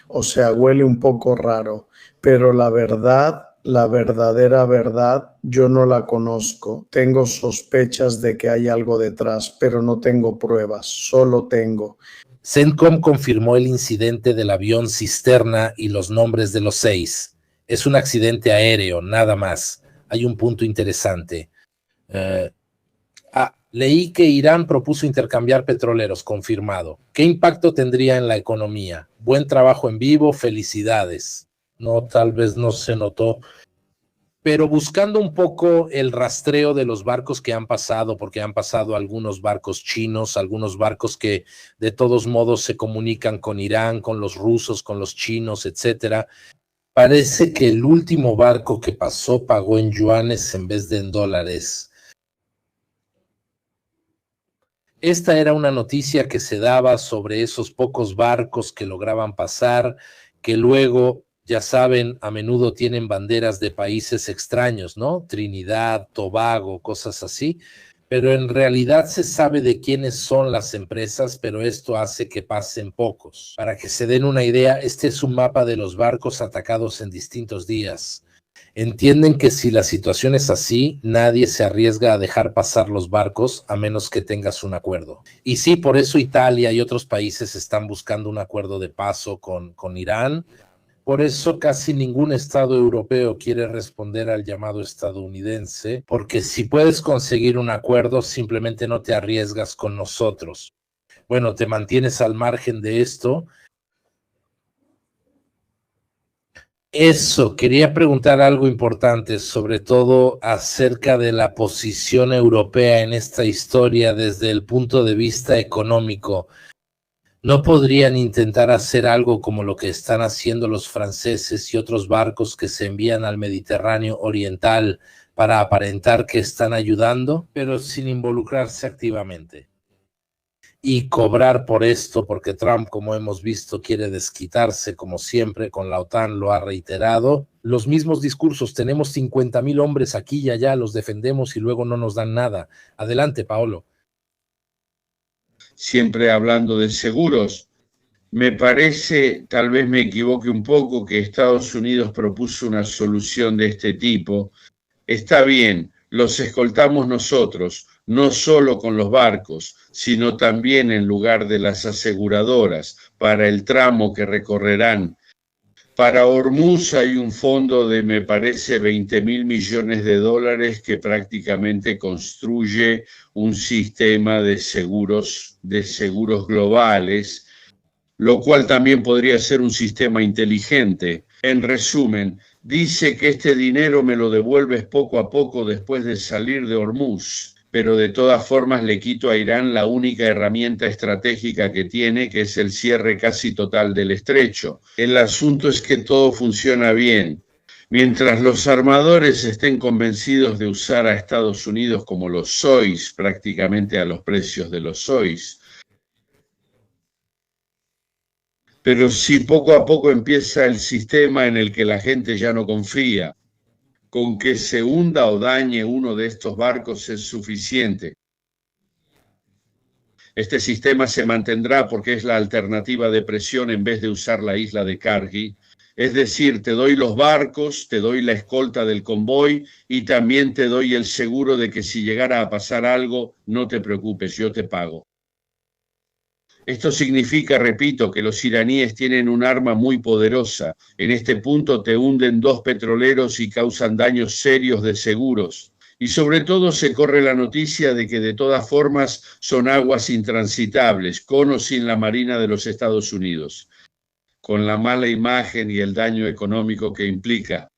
O sea, huele un poco raro, pero la verdad, la verdadera verdad, yo no la conozco. Tengo sospechas de que hay algo detrás, pero no tengo pruebas, solo tengo. CENTCOM confirmó el incidente del avión cisterna y los nombres de los 6. Es un accidente aéreo, nada más. Hay un punto interesante. Leí que Irán propuso intercambiar petroleros, confirmado. ¿Qué impacto tendría en la economía? Buen trabajo en vivo, felicidades. No, tal vez no se notó. Pero buscando un poco el rastreo de los barcos que han pasado, porque han pasado algunos barcos chinos, algunos barcos que de todos modos se comunican con Irán, con los rusos, con los chinos, etcétera. Parece que el último barco que pasó pagó en yuanes en vez de en dólares. Esta era una noticia que se daba sobre esos pocos barcos que lograban pasar, que luego, ya saben, a menudo tienen banderas de países extraños, ¿no? Trinidad, Tobago, cosas así. Pero en realidad se sabe de quiénes son las empresas, pero esto hace que pasen pocos. Para que se den una idea, este es un mapa de los barcos atacados en distintos días. Entienden que si la situación es así, nadie se arriesga a dejar pasar los barcos a menos que tengas un acuerdo. Y sí, por eso Italia y otros países están buscando un acuerdo de paso con Irán. Por eso casi ningún estado europeo quiere responder al llamado estadounidense, porque si puedes conseguir un acuerdo, simplemente no te arriesgas con nosotros. Bueno, te mantienes al margen de esto. Eso, quería preguntar algo importante, sobre todo acerca de la posición europea en esta historia desde el punto de vista económico. ¿No podrían intentar hacer algo como lo que están haciendo los franceses y otros barcos que se envían al Mediterráneo Oriental para aparentar que están ayudando, pero sin involucrarse activamente? Y cobrar por esto, porque Trump, como hemos visto, quiere desquitarse, como siempre, con la OTAN, lo ha reiterado. Los mismos discursos, tenemos 50,000 hombres aquí y allá, los defendemos y luego no nos dan nada. Adelante, Paolo. Siempre hablando de seguros. Me parece, tal vez me equivoque un poco, que Estados Unidos propuso una solución de este tipo. Está bien, los escoltamos nosotros, no solo con los barcos, sino también en lugar de las aseguradoras, para el tramo que recorrerán. Para Hormuz hay un fondo de, me parece, 20.000 millones de dólares que prácticamente construye un sistema de seguros globales, lo cual también podría ser un sistema inteligente. En resumen, dice que este dinero me lo devuelves poco a poco después de salir de Hormuz, pero de todas formas le quito a Irán la única herramienta estratégica que tiene, que es el cierre casi total del estrecho. El asunto es que todo funciona bien. Mientras los armadores estén convencidos de usar a Estados Unidos como los sois, prácticamente a los precios de los sois. Pero si poco a poco empieza el sistema en el que la gente ya no confía, con que se hunda o dañe uno de estos barcos es suficiente. Este sistema se mantendrá porque es la alternativa de presión en vez de usar la isla de Kargi. Es decir, te doy los barcos, te doy la escolta del convoy y también te doy el seguro de que si llegara a pasar algo, no te preocupes, yo te pago. Esto significa, repito, que los iraníes tienen un arma muy poderosa. En este punto te hunden 2 petroleros y causan daños serios de seguros. Y sobre todo se corre la noticia de que de todas formas son aguas intransitables, con o sin la Marina de los Estados Unidos, con la mala imagen y el daño económico que implica.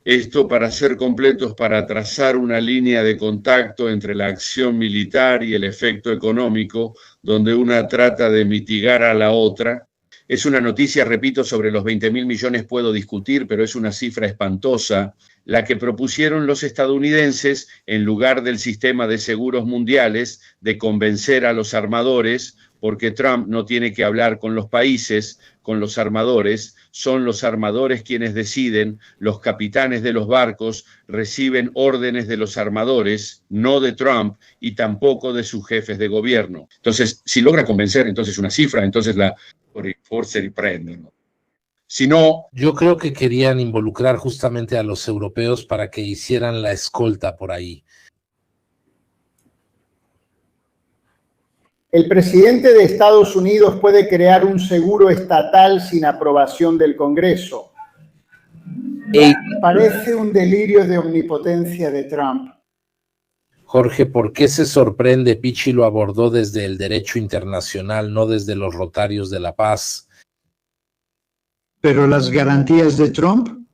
Esto, para ser completos, para trazar una línea de contacto entre la acción militar y el efecto económico, donde una trata de mitigar a la otra. Es una noticia, repito, sobre los 20.000 millones puedo discutir, pero es una cifra espantosa, la que propusieron los estadounidenses en lugar del sistema de seguros mundiales de convencer a los armadores, porque Trump no tiene que hablar con los países, con los armadores, son los armadores quienes deciden, los capitanes de los barcos reciben órdenes de los armadores, no de Trump y tampoco de sus jefes de gobierno. Entonces, si logra convencer, entonces una cifra, entonces la forse riprendono. Si no... Yo creo que querían involucrar justamente a los europeos para que hicieran la escolta por ahí. El presidente de Estados Unidos puede crear un seguro estatal sin aprobación del Congreso. Parece un delirio de omnipotencia de Trump. Jorge, ¿por qué se sorprende? Pichi lo abordó desde el derecho internacional, no desde los Rotarios de la Paz. Pero las garantías de Trump,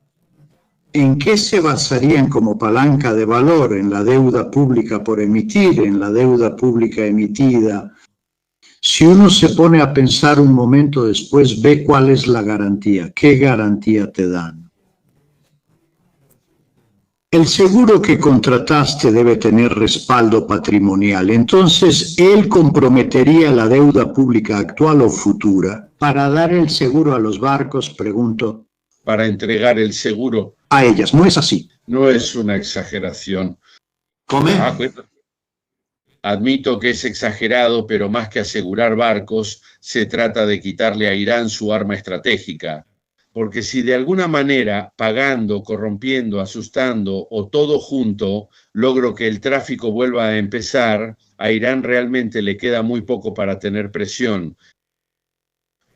¿en qué se basarían como palanca de valor? ¿En la deuda pública por emitir? ¿En la deuda pública emitida? Si uno se pone a pensar un momento después, ve cuál es la garantía. ¿Qué garantía te dan? El seguro que contrataste debe tener respaldo patrimonial. Entonces, él comprometería la deuda pública actual o futura para dar el seguro a los barcos, pregunto. Para entregar el seguro. A ellas, ¿no es así? No es una exageración. ¿Cómo? Admito que es exagerado, pero más que asegurar barcos, se trata de quitarle a Irán su arma estratégica. Porque si de alguna manera, pagando, corrompiendo, asustando o todo junto, logro que el tráfico vuelva a empezar, a Irán realmente le queda muy poco para tener presión.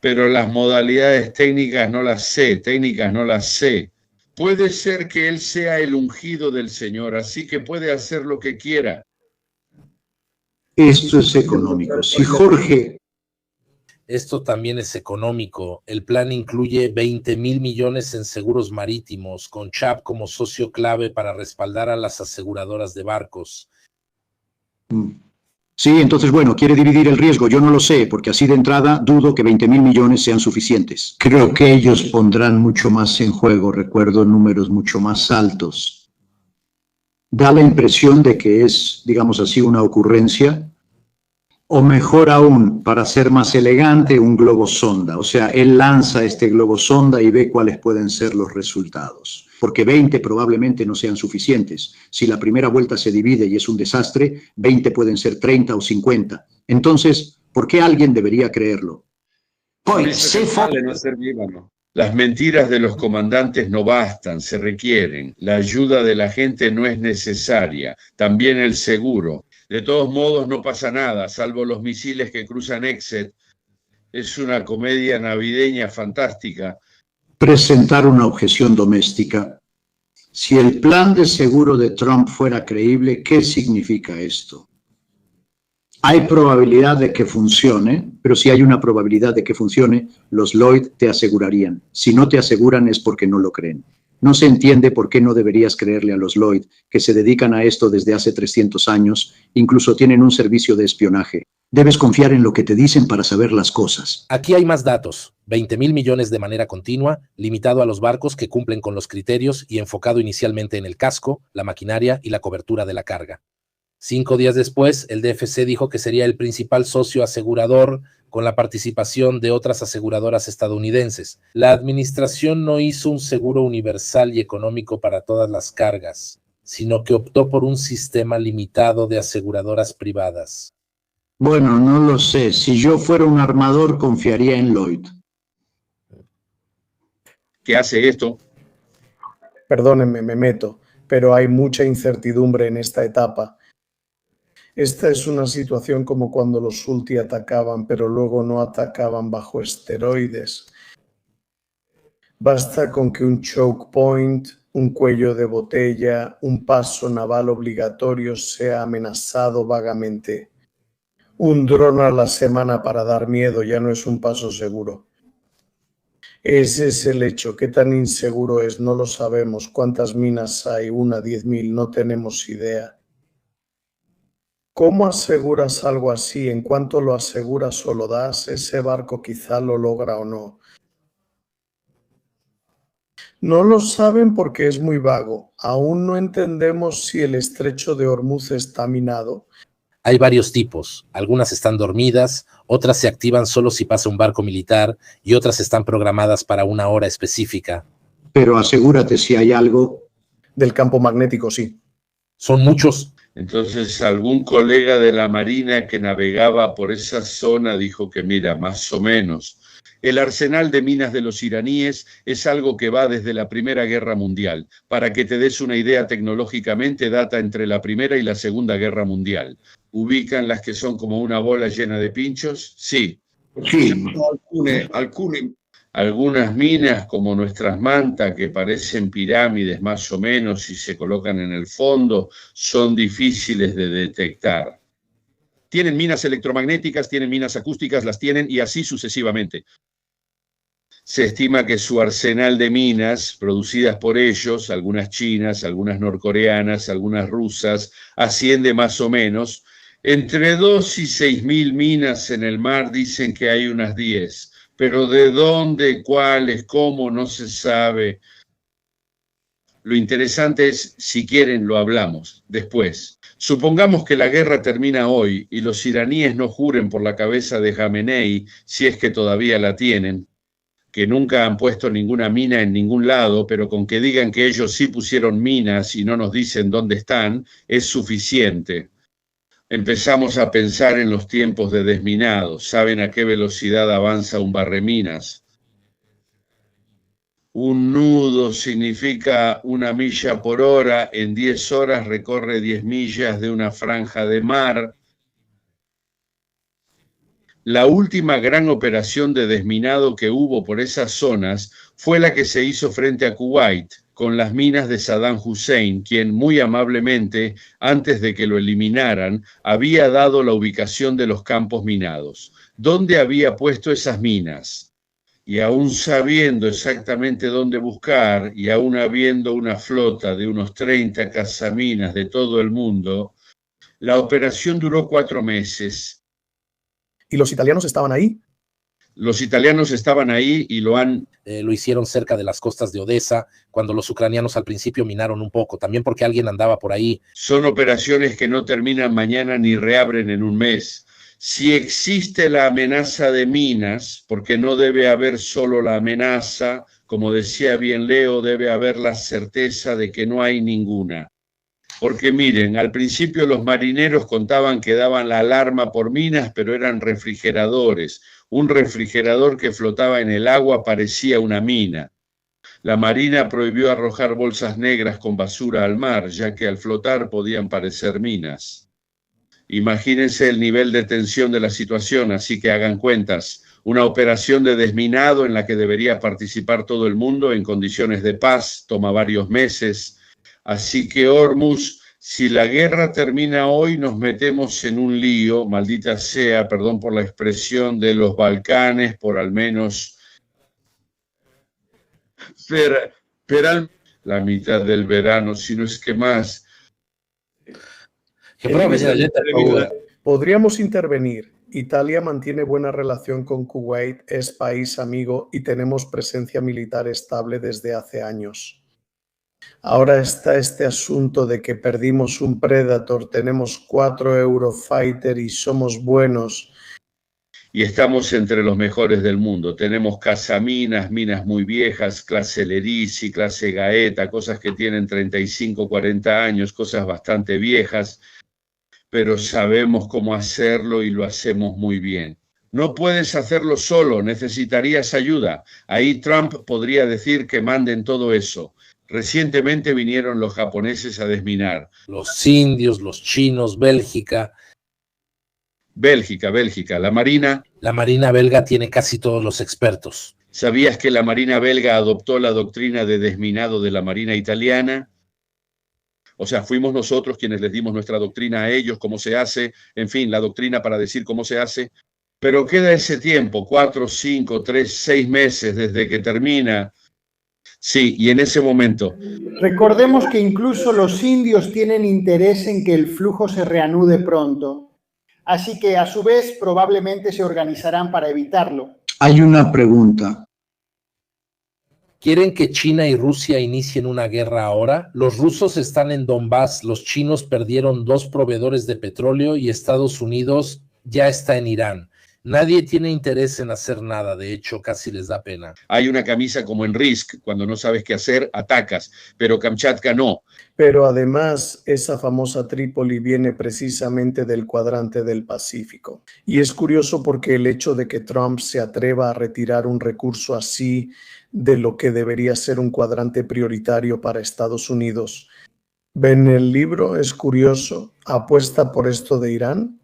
Pero las modalidades técnicas no las sé. Puede ser que él sea el ungido del Señor, así que puede hacer lo que quiera. Esto es económico. Si Jorge... Esto también es económico. El plan incluye 20,000 millones en seguros marítimos, con Chap como socio clave para respaldar a las aseguradoras de barcos. Sí, entonces, bueno, quiere dividir el riesgo. Yo no lo sé, porque así de entrada dudo que 20.000 millones sean suficientes. Creo que ellos pondrán mucho más en juego. Recuerdo números mucho más altos. Da la impresión de que es, digamos así, una ocurrencia, o mejor aún, para ser más elegante, un globo sonda. O sea, él lanza este globo sonda y ve cuáles pueden ser los resultados. Porque 20 probablemente no sean suficientes. Si la primera vuelta se divide y es un desastre, 20 pueden ser 30 o 50. Entonces, ¿por qué alguien debería creerlo? Las mentiras de los comandantes no bastan, se requieren. La ayuda de la gente no es necesaria, también el seguro. De todos modos no pasa nada, salvo los misiles que cruzan Exet. Es una comedia navideña fantástica. Presentar una objeción doméstica. Si el plan de seguro de Trump fuera creíble, ¿qué significa esto? Hay probabilidad de que funcione, pero si hay una probabilidad de que funcione, los Lloyd te asegurarían. Si no te aseguran es porque no lo creen. No se entiende por qué no deberías creerle a los Lloyd, que se dedican a esto desde hace 300 años, incluso tienen un servicio de espionaje. Debes confiar en lo que te dicen para saber las cosas. Aquí hay más datos, 20.000 millones de manera continua, limitado a los barcos que cumplen con los criterios y enfocado inicialmente en el casco, la maquinaria y la cobertura de la carga. 5 días después, el DFC dijo que sería el principal socio asegurador con la participación de otras aseguradoras estadounidenses. La administración no hizo un seguro universal y económico para todas las cargas, sino que optó por un sistema limitado de aseguradoras privadas. Bueno, no lo sé. Si yo fuera un armador, confiaría en Lloyd. ¿Qué hace esto? Perdónenme, me meto, pero hay mucha incertidumbre en esta etapa. Esta es una situación como cuando los Sulti atacaban, pero luego no atacaban bajo esteroides. Basta con que un choke point, un cuello de botella, un paso naval obligatorio sea amenazado vagamente. Un dron a la semana para dar miedo ya no es un paso seguro. Ese es el hecho. ¿Qué tan inseguro es? No lo sabemos. ¿Cuántas minas hay? 1, 10.000, no tenemos idea. ¿Cómo aseguras algo así? En cuanto lo aseguras o lo das, ese barco quizá lo logra o no. No lo saben porque es muy vago. Aún no entendemos si el estrecho de Hormuz está minado. Hay varios tipos, algunas están dormidas, otras se activan solo si pasa un barco militar y otras están programadas para una hora específica. Pero asegúrate si hay algo. Del campo magnético, sí. Son muchos. Entonces algún colega de la Marina que navegaba por esa zona dijo que mira, más o menos. El arsenal de minas de los iraníes es algo que va desde la Primera Guerra Mundial. Para que te des una idea tecnológicamente, data entre la Primera y la Segunda Guerra Mundial. ¿Ubican las que son como una bola llena de pinchos? Sí. Sí. Algunas minas como nuestras mantas que parecen pirámides más o menos y se colocan en el fondo son difíciles de detectar. Tienen minas electromagnéticas, tienen minas acústicas, las tienen y así sucesivamente. Se estima que su arsenal de minas producidas por ellos, algunas chinas, algunas norcoreanas, algunas rusas, asciende más o menos. Entre 2 y 6.000 minas en el mar dicen que hay unas 10. Pero de dónde, cuáles, cómo, no se sabe. Lo interesante es, si quieren, lo hablamos después. Supongamos que la guerra termina hoy y los iraníes no juren por la cabeza de Jamenei, si es que todavía la tienen, que nunca han puesto ninguna mina en ningún lado, pero con que digan que ellos sí pusieron minas y no nos dicen dónde están, es suficiente. Empezamos a pensar en los tiempos de desminado. ¿Saben a qué velocidad avanza un barreminas? Un nudo significa 1 milla por hora. En 10 horas recorre 10 millas de una franja de mar. La última gran operación de desminado que hubo por esas zonas fue la que se hizo frente a Kuwait, con las minas de Saddam Hussein, quien muy amablemente, antes de que lo eliminaran, había dado la ubicación de los campos minados. ¿Dónde había puesto esas minas? Y aún sabiendo exactamente dónde buscar, y aún habiendo una flota de unos 30 cazaminas de todo el mundo, La operación duró 4 meses. ¿Y los italianos estaban ahí? Los italianos estaban ahí y lo hicieron cerca de las costas de Odessa, cuando los ucranianos al principio minaron un poco, también porque alguien andaba por ahí. Son operaciones que no terminan mañana ni reabren en un mes. Si existe la amenaza de minas, porque no debe haber solo la amenaza, como decía bien Leo, debe haber la certeza de que no hay ninguna. Porque miren, al principio los marineros contaban que daban la alarma por minas, pero eran refrigeradores. Un refrigerador que flotaba en el agua parecía una mina. La Marina prohibió arrojar bolsas negras con basura al mar, ya que al flotar podían parecer minas. Imagínense el nivel de tensión de la situación, así que hagan cuentas. Una operación de desminado en la que debería participar todo el mundo en condiciones de paz toma varios meses. Así que Hormuz, si la guerra termina hoy, nos metemos en un lío, maldita sea, perdón por la expresión, de los Balcanes, por al menos la mitad del verano, si no es que más. Podríamos intervenir. Italia mantiene buena relación con Kuwait, es país amigo y tenemos presencia militar estable desde hace años. Ahora está este asunto de que perdimos un Predator, tenemos 4 Eurofighter y somos buenos. Y estamos entre los mejores del mundo. Tenemos cazaminas, minas muy viejas, clase Lerici, clase Gaeta, cosas que tienen 35, 40 años, cosas bastante viejas, pero sabemos cómo hacerlo y lo hacemos muy bien. No puedes hacerlo solo, necesitarías ayuda. Ahí Trump podría decir que manden todo eso. Recientemente vinieron los japoneses a desminar. Los indios, los chinos, Bélgica. Bélgica, la Marina. La Marina belga tiene casi todos los expertos. ¿Sabías que la Marina belga adoptó la doctrina de desminado de la Marina italiana? O sea, fuimos nosotros quienes les dimos nuestra doctrina a ellos, cómo se hace, en fin, la doctrina para decir cómo se hace. Pero queda ese tiempo, 4, 5, 3, 6 meses desde que termina. Sí, y en ese momento. Recordemos que incluso los indios tienen interés en que el flujo se reanude pronto. Así que, a su vez, probablemente se organizarán para evitarlo. Hay una pregunta. ¿Quieren que China y Rusia inicien una guerra ahora? Los rusos están en Donbass, los chinos perdieron 2 proveedores de petróleo y Estados Unidos ya está en Irán. Nadie tiene interés en hacer nada, de hecho casi les da pena. Hay una camisa como en Risk, cuando no sabes qué hacer, atacas, pero Kamchatka no. Pero además, esa famosa Trípoli viene precisamente del cuadrante del Pacífico. Y es curioso porque el hecho de que Trump se atreva a retirar un recurso así de lo que debería ser un cuadrante prioritario para Estados Unidos. ¿Ven el libro? Es curioso. ¿Apuesta por esto de Irán?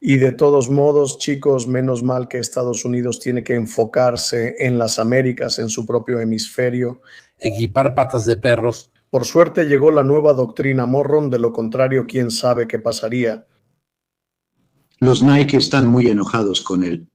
Y de todos modos, chicos, menos mal que Estados Unidos tiene que enfocarse en las Américas, en su propio hemisferio. Equipar patas de perros. Por suerte llegó la nueva doctrina Morron, de lo contrario, quién sabe qué pasaría. Los Nike están muy enojados con él.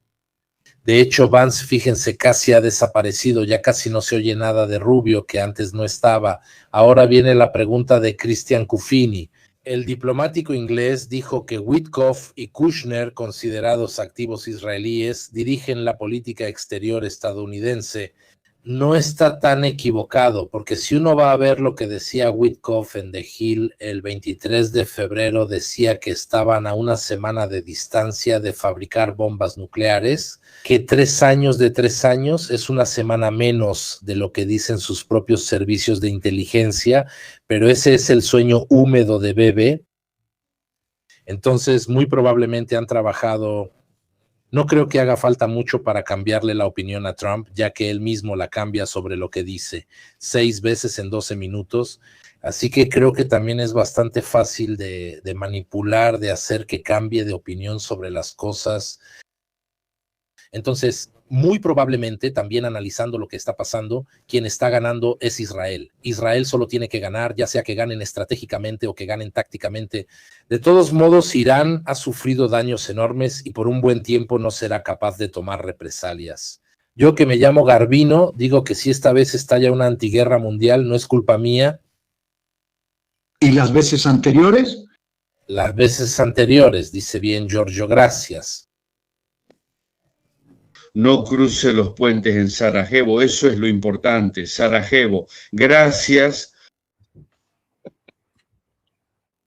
De hecho, Vance, fíjense, casi ha desaparecido, ya casi no se oye nada de Rubio, que antes no estaba. Ahora viene la pregunta de Christian Cuffini. El diplomático inglés dijo que Witkoff y Kushner, considerados activos israelíes, dirigen la política exterior estadounidense. No está tan equivocado, porque si uno va a ver lo que decía Witkoff en The Hill el 23 de febrero, decía que estaban a una semana de distancia de fabricar bombas nucleares, que 3 años de 3 años es una semana menos de lo que dicen sus propios servicios de inteligencia, pero ese es el sueño húmedo de Bebe. Entonces, muy probablemente han trabajado. No creo que haga falta mucho para cambiarle la opinión a Trump, ya que él mismo la cambia sobre lo que dice 6 veces en 12 minutos. Así que creo que también es bastante fácil de manipular, de hacer que cambie de opinión sobre las cosas. Entonces, muy probablemente, también analizando lo que está pasando, quien está ganando es Israel. Israel solo tiene que ganar, ya sea que ganen estratégicamente o que ganen tácticamente. De todos modos, Irán ha sufrido daños enormes y por un buen tiempo no será capaz de tomar represalias. Yo, que me llamo Garbino, digo que si esta vez estalla una antiguerra mundial, no es culpa mía. ¿Y las veces anteriores? Las veces anteriores, dice bien Giorgio, gracias. No cruce los puentes en Sarajevo, eso es lo importante, Sarajevo. Gracias.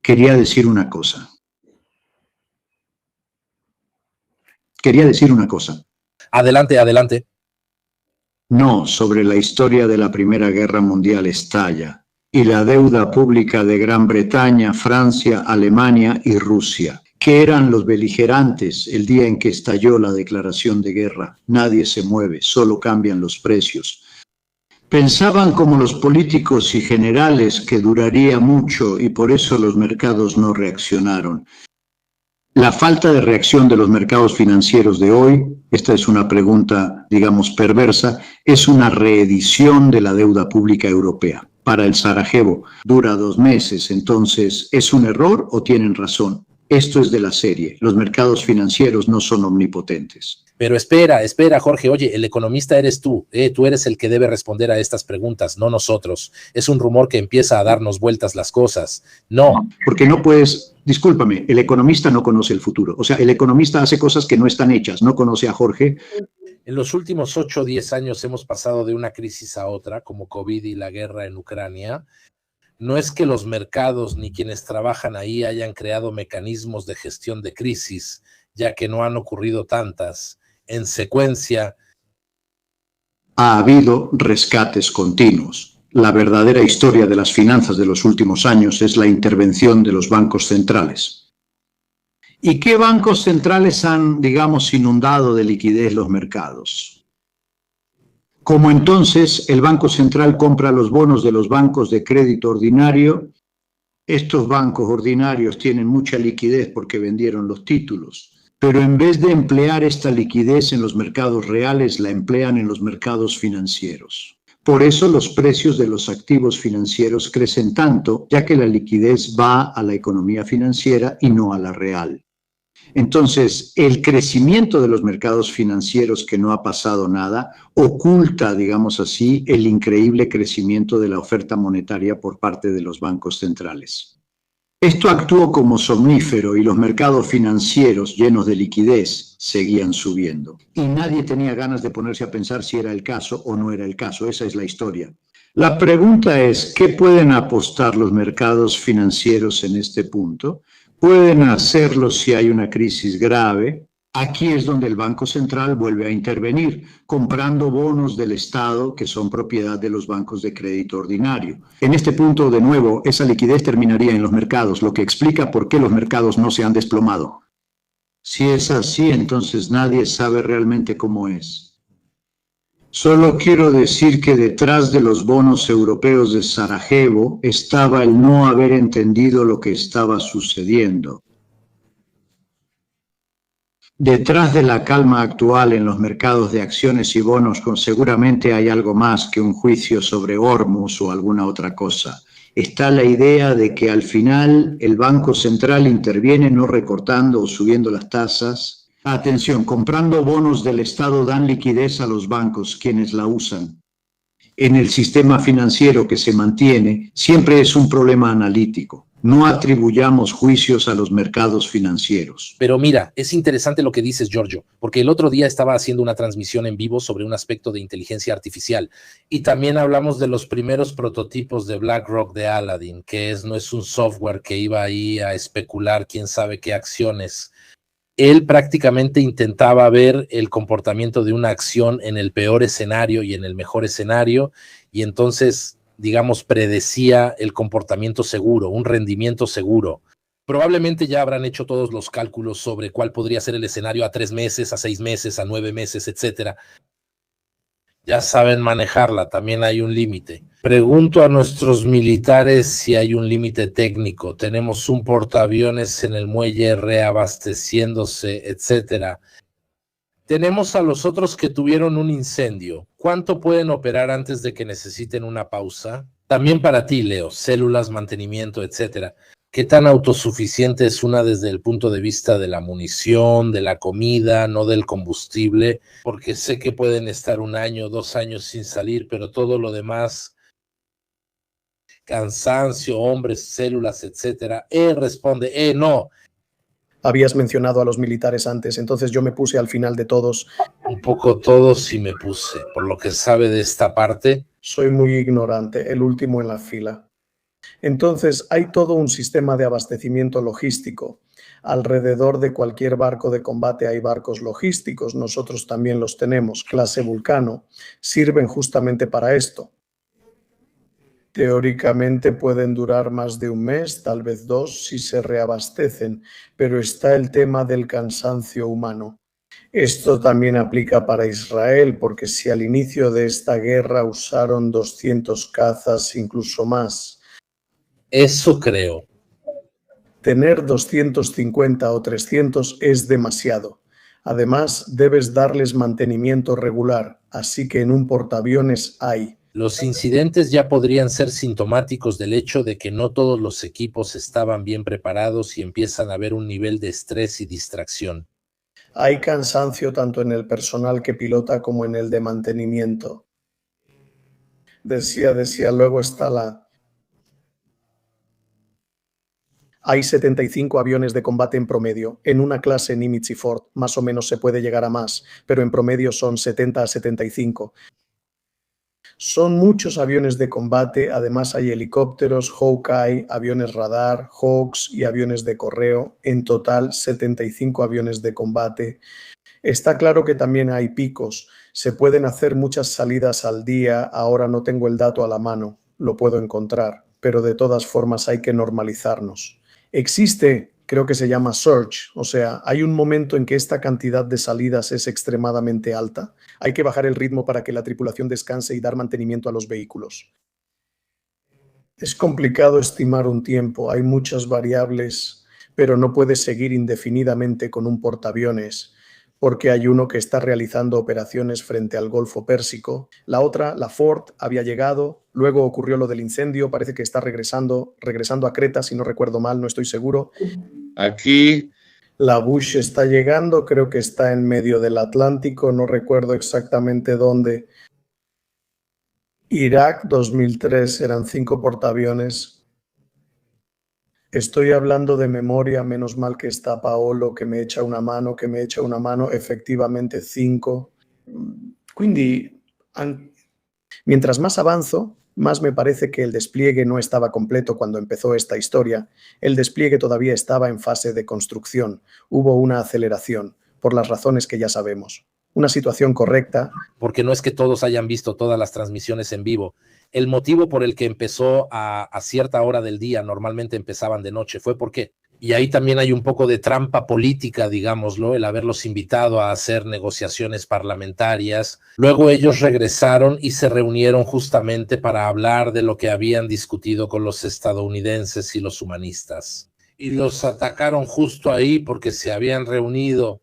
Quería decir una cosa. Adelante, adelante. No, sobre la historia de la Primera Guerra Mundial estalla y la deuda pública de Gran Bretaña, Francia, Alemania y Rusia, que eran los beligerantes el día en que estalló la declaración de guerra. Nadie se mueve, solo cambian los precios. Pensaban como los políticos y generales que duraría mucho y por eso los mercados no reaccionaron. La falta de reacción de los mercados financieros de hoy, esta es una pregunta, digamos, perversa, es una reedición de la deuda pública europea. Para el Sarajevo dura 2 meses, entonces, ¿es un error o tienen razón? Esto es de la serie, los mercados financieros no son omnipotentes. Pero espera, Jorge, oye, el economista eres tú eres el que debe responder a estas preguntas, no nosotros. Es un rumor que empieza a darnos vueltas las cosas. No. Porque no puedes, discúlpame, el economista no conoce el futuro. O sea, el economista hace cosas que no están hechas, no conoce a Jorge. En los últimos 8 o 10 años hemos pasado de una crisis a otra, como COVID y la guerra en Ucrania. No es que los mercados ni quienes trabajan ahí hayan creado mecanismos de gestión de crisis, ya que no han ocurrido tantas. En secuencia, ha habido rescates continuos. La verdadera historia de las finanzas de los últimos años es la intervención de los bancos centrales. ¿Y qué bancos centrales han, digamos, inundado de liquidez los mercados? Como entonces el Banco Central compra los bonos de los bancos de crédito ordinario, estos bancos ordinarios tienen mucha liquidez porque vendieron los títulos. Pero en vez de emplear esta liquidez en los mercados reales, la emplean en los mercados financieros. Por eso los precios de los activos financieros crecen tanto, ya que la liquidez va a la economía financiera y no a la real. Entonces, el crecimiento de los mercados financieros, que no ha pasado nada, oculta, digamos así, el increíble crecimiento de la oferta monetaria por parte de los bancos centrales. Esto actuó como somnífero y los mercados financieros llenos de liquidez seguían subiendo. Y nadie tenía ganas de ponerse a pensar si era el caso o no era el caso. Esa es la historia. La pregunta es, ¿qué pueden apostar los mercados financieros en este punto? Pueden hacerlo si hay una crisis grave. Aquí es donde el Banco Central vuelve a intervenir, comprando bonos del Estado que son propiedad de los bancos de crédito ordinario. En este punto, de nuevo, esa liquidez terminaría en los mercados, lo que explica por qué los mercados no se han desplomado. Si es así, entonces nadie sabe realmente cómo es. Solo quiero decir que detrás de los bonos europeos de Sarajevo estaba el no haber entendido lo que estaba sucediendo. Detrás de la calma actual en los mercados de acciones y bonos, seguramente hay algo más que un juicio sobre Hormuz o alguna otra cosa. Está la idea de que al final el Banco Central interviene no recortando o subiendo las tasas. Atención, comprando bonos del Estado dan liquidez a los bancos, quienes la usan. En el sistema financiero que se mantiene, siempre es un problema analítico. No atribuyamos juicios a los mercados financieros. Pero mira, es interesante lo que dices, Giorgio, porque el otro día estaba haciendo una transmisión en vivo sobre un aspecto de inteligencia artificial y también hablamos de los primeros prototipos de BlackRock de Aladdin, que no es un software que iba ahí a especular quién sabe qué acciones. Él prácticamente intentaba ver el comportamiento de una acción en el peor escenario y en el mejor escenario, y entonces, digamos, predecía el comportamiento seguro, un rendimiento seguro. Probablemente ya habrán hecho todos los cálculos sobre cuál podría ser el escenario a 3 meses, a 6 meses, a 9 meses, etcétera. Ya saben manejarla, también hay un límite. Pregunto a nuestros militares si hay un límite técnico. Tenemos un portaaviones en el muelle reabasteciéndose, etcétera. Tenemos a los otros que tuvieron un incendio. ¿Cuánto pueden operar antes de que necesiten una pausa? También para ti, Leo, células, mantenimiento, etcétera. ¿Qué tan autosuficiente es una desde el punto de vista de la munición, de la comida, no del combustible? Porque sé que pueden estar 1 año, 2 años sin salir, pero todo lo demás. cansancio, hombres, células, etcétera. Él responde, no. Habías mencionado a los militares antes, entonces yo me puse al final de todos. Un poco todos sí me puse, por lo que sabe de esta parte. Soy muy ignorante, el último en la fila. Entonces hay todo un sistema de abastecimiento logístico. Alrededor de cualquier barco de combate hay barcos logísticos, nosotros también los tenemos, clase Vulcano, sirven justamente para esto. Teóricamente pueden durar más de un mes, tal vez 2, si se reabastecen, pero está el tema del cansancio humano. Esto también aplica para Israel, porque si al inicio de esta guerra usaron 200 cazas, incluso más. Eso creo. Tener 250 o 300 es demasiado. Además, debes darles mantenimiento regular, así que en un portaaviones hay. Los incidentes ya podrían ser sintomáticos del hecho de que no todos los equipos estaban bien preparados y empiezan a haber un nivel de estrés y distracción. Hay cansancio tanto en el personal que pilota como en el de mantenimiento. Decía, luego está la... Hay 75 aviones de combate en promedio. En una clase Nimitz y Ford más o menos se puede llegar a más, pero en promedio son 70 a 75. Son muchos aviones de combate, además hay helicópteros, Hawkeye, aviones radar, Hawks y aviones de correo. En total, 75 aviones de combate. Está claro que también hay picos. Se pueden hacer muchas salidas al día. Ahora no tengo el dato a la mano, lo puedo encontrar, pero de todas formas hay que normalizarnos. Existe, creo que se llama surge, o sea, hay un momento en que esta cantidad de salidas es extremadamente alta. Hay que bajar el ritmo para que la tripulación descanse y dar mantenimiento a los vehículos. Es complicado estimar un tiempo, hay muchas variables, pero no puedes seguir indefinidamente con un portaaviones, porque hay uno que está realizando operaciones frente al Golfo Pérsico. La otra, la Ford, había llegado, luego ocurrió lo del incendio, parece que está regresando a Creta, si no recuerdo mal, no estoy seguro. Aquí. La Bush está llegando, creo que está en medio del Atlántico, no recuerdo exactamente dónde. Irak 2003 eran 5 portaaviones. Estoy hablando de memoria, menos mal que está Paolo que me echa una mano, efectivamente 5. Quindi, mientras más avanzo, más me parece que el despliegue no estaba completo cuando empezó esta historia. El despliegue todavía estaba en fase de construcción. Hubo una aceleración, por las razones que ya sabemos. Una situación correcta. Porque no es que todos hayan visto todas las transmisiones en vivo. El motivo por el que empezó a cierta hora del día, normalmente empezaban de noche, fue porque, y ahí también hay un poco de trampa política, digámoslo, el haberlos invitado a hacer negociaciones parlamentarias. Luego ellos regresaron y se reunieron justamente para hablar de lo que habían discutido con los estadounidenses y los humanistas. Y los atacaron justo ahí porque se habían reunido.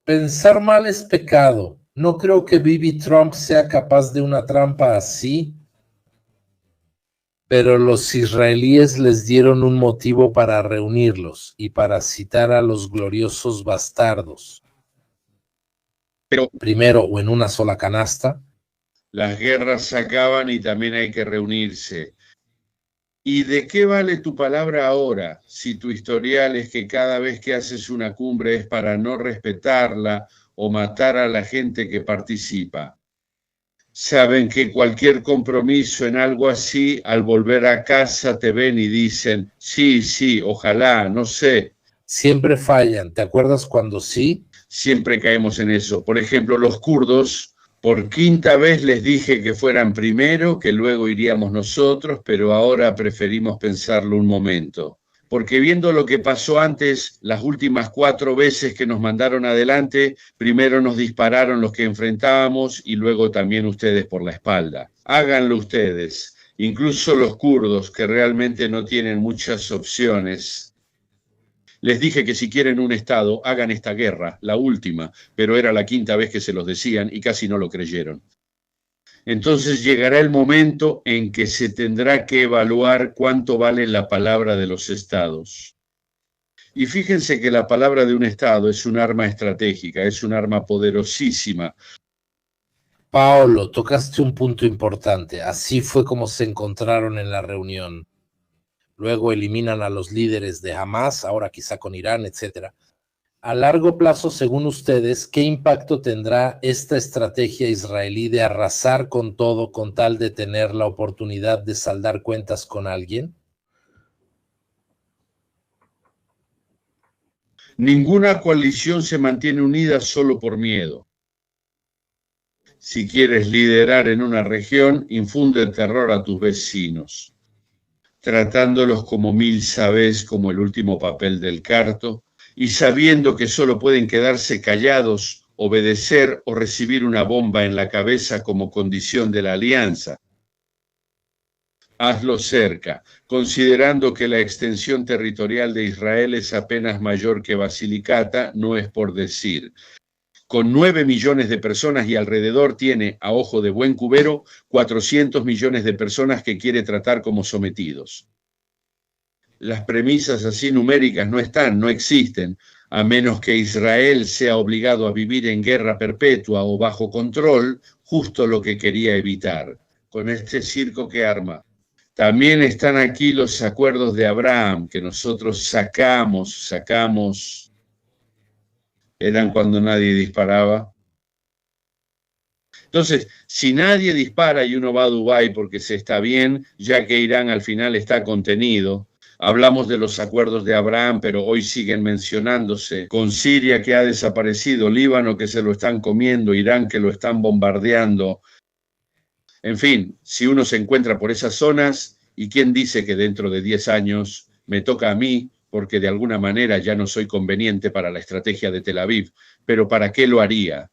Pensar mal es pecado. No creo que Bibi Trump sea capaz de una trampa así. Pero los israelíes les dieron un motivo para reunirlos y para citar a los gloriosos bastardos. Pero primero o en una sola canasta. Las guerras se acaban y también hay que reunirse. ¿Y de qué vale tu palabra ahora si tu historial es que cada vez que haces una cumbre es para no respetarla o matar a la gente que participa? Saben que cualquier compromiso en algo así, al volver a casa te ven y dicen, sí, ojalá, no sé. Siempre fallan. ¿Te acuerdas cuando sí? Siempre caemos en eso. Por ejemplo, los kurdos, por 5ª vez les dije que fueran primero, que luego iríamos nosotros, pero ahora preferimos pensarlo un momento. Porque viendo lo que pasó antes, las últimas 4 veces que nos mandaron adelante, primero nos dispararon los que enfrentábamos y luego también ustedes por la espalda. Háganlo ustedes, incluso los kurdos, que realmente no tienen muchas opciones. Les dije que si quieren un Estado, hagan esta guerra, la última, pero era la 5ª vez que se los decían y casi no lo creyeron. Entonces llegará el momento en que se tendrá que evaluar cuánto vale la palabra de los estados. Y fíjense que la palabra de un estado es un arma estratégica, es un arma poderosísima. Paolo, tocaste un punto importante. Así fue como se encontraron en la reunión. Luego eliminan a los líderes de Hamas, ahora quizá con Irán, etcétera. A largo plazo, según ustedes, ¿qué impacto tendrá esta estrategia israelí de arrasar con todo con tal de tener la oportunidad de saldar cuentas con alguien? Ninguna coalición se mantiene unida solo por miedo. Si quieres liderar en una región, infunde terror a tus vecinos, tratándolos como mil sabés, como el último papel del carto, y sabiendo que solo pueden quedarse callados, obedecer o recibir una bomba en la cabeza como condición de la alianza. Hazlo cerca, considerando que la extensión territorial de Israel es apenas mayor que Basilicata, no es por decir. Con 9 millones de personas y alrededor tiene, a ojo de buen cubero, 400 millones de personas que quiere tratar como sometidos. Las premisas así numéricas no existen, a menos que Israel sea obligado a vivir en guerra perpetua o bajo control, justo lo que quería evitar, con este circo que arma. También están aquí los acuerdos de Abraham, que nosotros sacamos, eran cuando nadie disparaba. Entonces, si nadie dispara y uno va a Dubái porque se está bien, ya que Irán al final está contenido, hablamos de los acuerdos de Abraham, pero hoy siguen mencionándose, con Siria que ha desaparecido, Líbano que se lo están comiendo, Irán que lo están bombardeando. En fin, si uno se encuentra por esas zonas, ¿y quién dice que dentro de 10 años me toca a mí? Porque de alguna manera ya no soy conveniente para la estrategia de Tel Aviv, pero ¿para qué lo haría?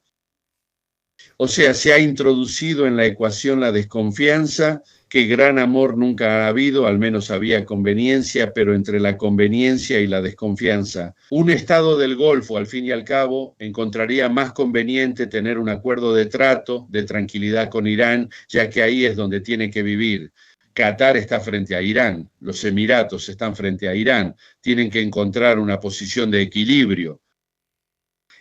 O sea, se ha introducido en la ecuación la desconfianza, que gran amor nunca ha habido, al menos había conveniencia, pero entre la conveniencia y la desconfianza. Un Estado del Golfo, al fin y al cabo, encontraría más conveniente tener un acuerdo de trato, de tranquilidad con Irán, ya que ahí es donde tiene que vivir. Qatar está frente a Irán, los Emiratos están frente a Irán, tienen que encontrar una posición de equilibrio.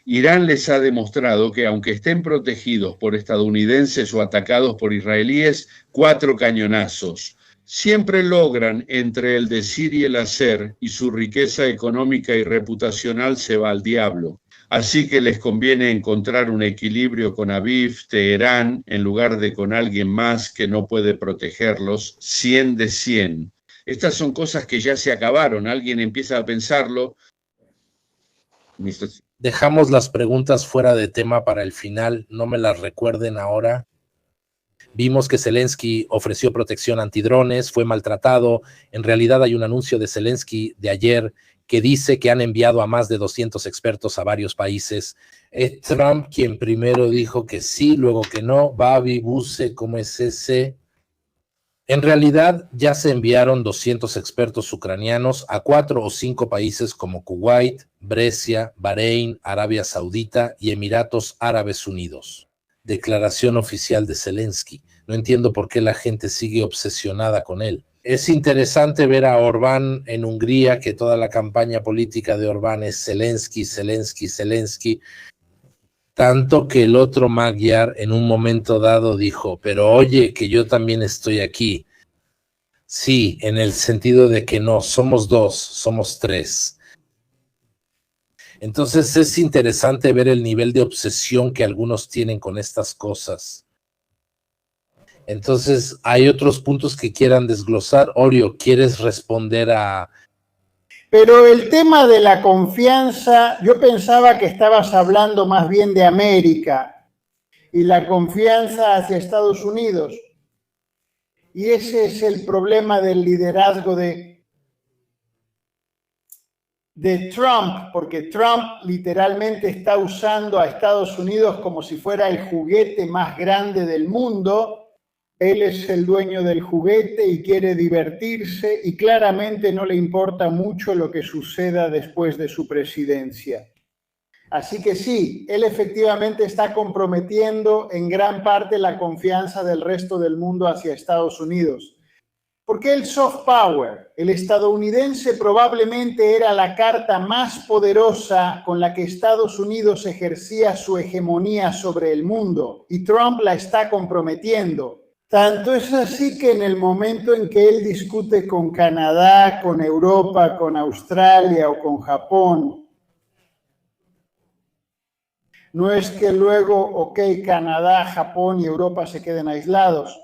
Irán les ha demostrado que aunque estén protegidos por estadounidenses o atacados por israelíes, 4 cañonazos siempre logran entre el decir y el hacer, y su riqueza económica y reputacional se va al diablo. Así que les conviene encontrar un equilibrio con Aviv, Teherán, en lugar de con alguien más que no puede protegerlos, 100 de 100. Estas son cosas que ya se acabaron, alguien empieza a pensarlo. Dejamos las preguntas fuera de tema para el final, no me las recuerden ahora. Vimos que Zelensky ofreció protección antidrones, fue maltratado. En realidad hay un anuncio de Zelensky de ayer que dice que han enviado a más de 200 expertos a varios países. Es Trump quien primero dijo que sí, luego que no. Babi, Buse, ¿cómo es ese? En realidad ya se enviaron 200 expertos ucranianos a 4 o 5 países como Kuwait, Brescia, Bahrein, Arabia Saudita y Emiratos Árabes Unidos. Declaración oficial de Zelensky. No entiendo por qué la gente sigue obsesionada con él. Es interesante ver a Orbán en Hungría, que toda la campaña política de Orbán es Zelensky, Zelensky, Zelensky. Tanto que el otro Magyar en un momento dado dijo, pero oye, que yo también estoy aquí. Sí, en el sentido de que no, somos 2, somos 3. Entonces es interesante ver el nivel de obsesión que algunos tienen con estas cosas. Entonces, ¿hay otros puntos que quieran desglosar? Orio, ¿quieres responder a...? Pero el tema de la confianza, yo pensaba que estabas hablando más bien de América y la confianza hacia Estados Unidos. Y ese es el problema del liderazgo de Trump, porque Trump literalmente está usando a Estados Unidos como si fuera el juguete más grande del mundo. Él es el dueño del juguete y quiere divertirse y claramente no le importa mucho lo que suceda después de su presidencia. Así que sí, él efectivamente está comprometiendo en gran parte la confianza del resto del mundo hacia Estados Unidos. Porque el soft power, el estadounidense, probablemente era la carta más poderosa con la que Estados Unidos ejercía su hegemonía sobre el mundo, y Trump la está comprometiendo. Tanto es así que en el momento en que él discute con Canadá, con Europa, con Australia o con Japón, no es que luego, ok, Canadá, Japón y Europa se queden aislados.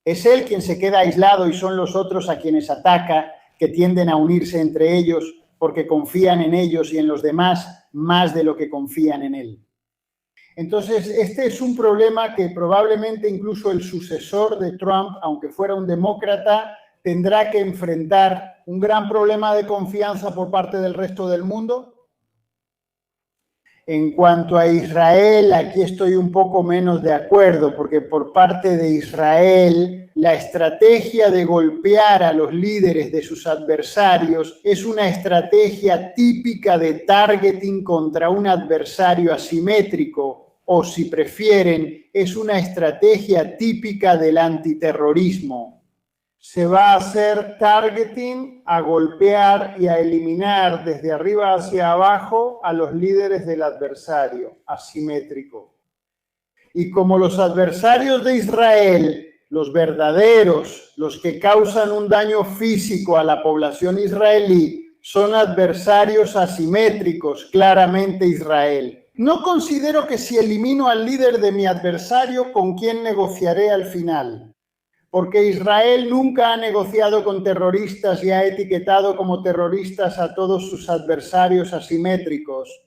Es él quien se queda aislado y son los otros a quienes ataca, que tienden a unirse entre ellos porque confían en ellos y en los demás más de lo que confían en él. Entonces, este es un problema que probablemente incluso el sucesor de Trump, aunque fuera un demócrata, tendrá que enfrentar un gran problema de confianza por parte del resto del mundo. En cuanto a Israel, aquí estoy un poco menos de acuerdo, porque por parte de Israel, la estrategia de golpear a los líderes de sus adversarios es una estrategia típica de targeting contra un adversario asimétrico, o si prefieren, es una estrategia típica del antiterrorismo. Se va a hacer targeting, a golpear y a eliminar desde arriba hacia abajo a los líderes del adversario, asimétrico. Y como los adversarios de Israel, los verdaderos, los que causan un daño físico a la población israelí, son adversarios asimétricos, claramente Israel. No considero que si elimino al líder de mi adversario, ¿con quién negociaré al final? Porque Israel nunca ha negociado con terroristas y ha etiquetado como terroristas a todos sus adversarios asimétricos.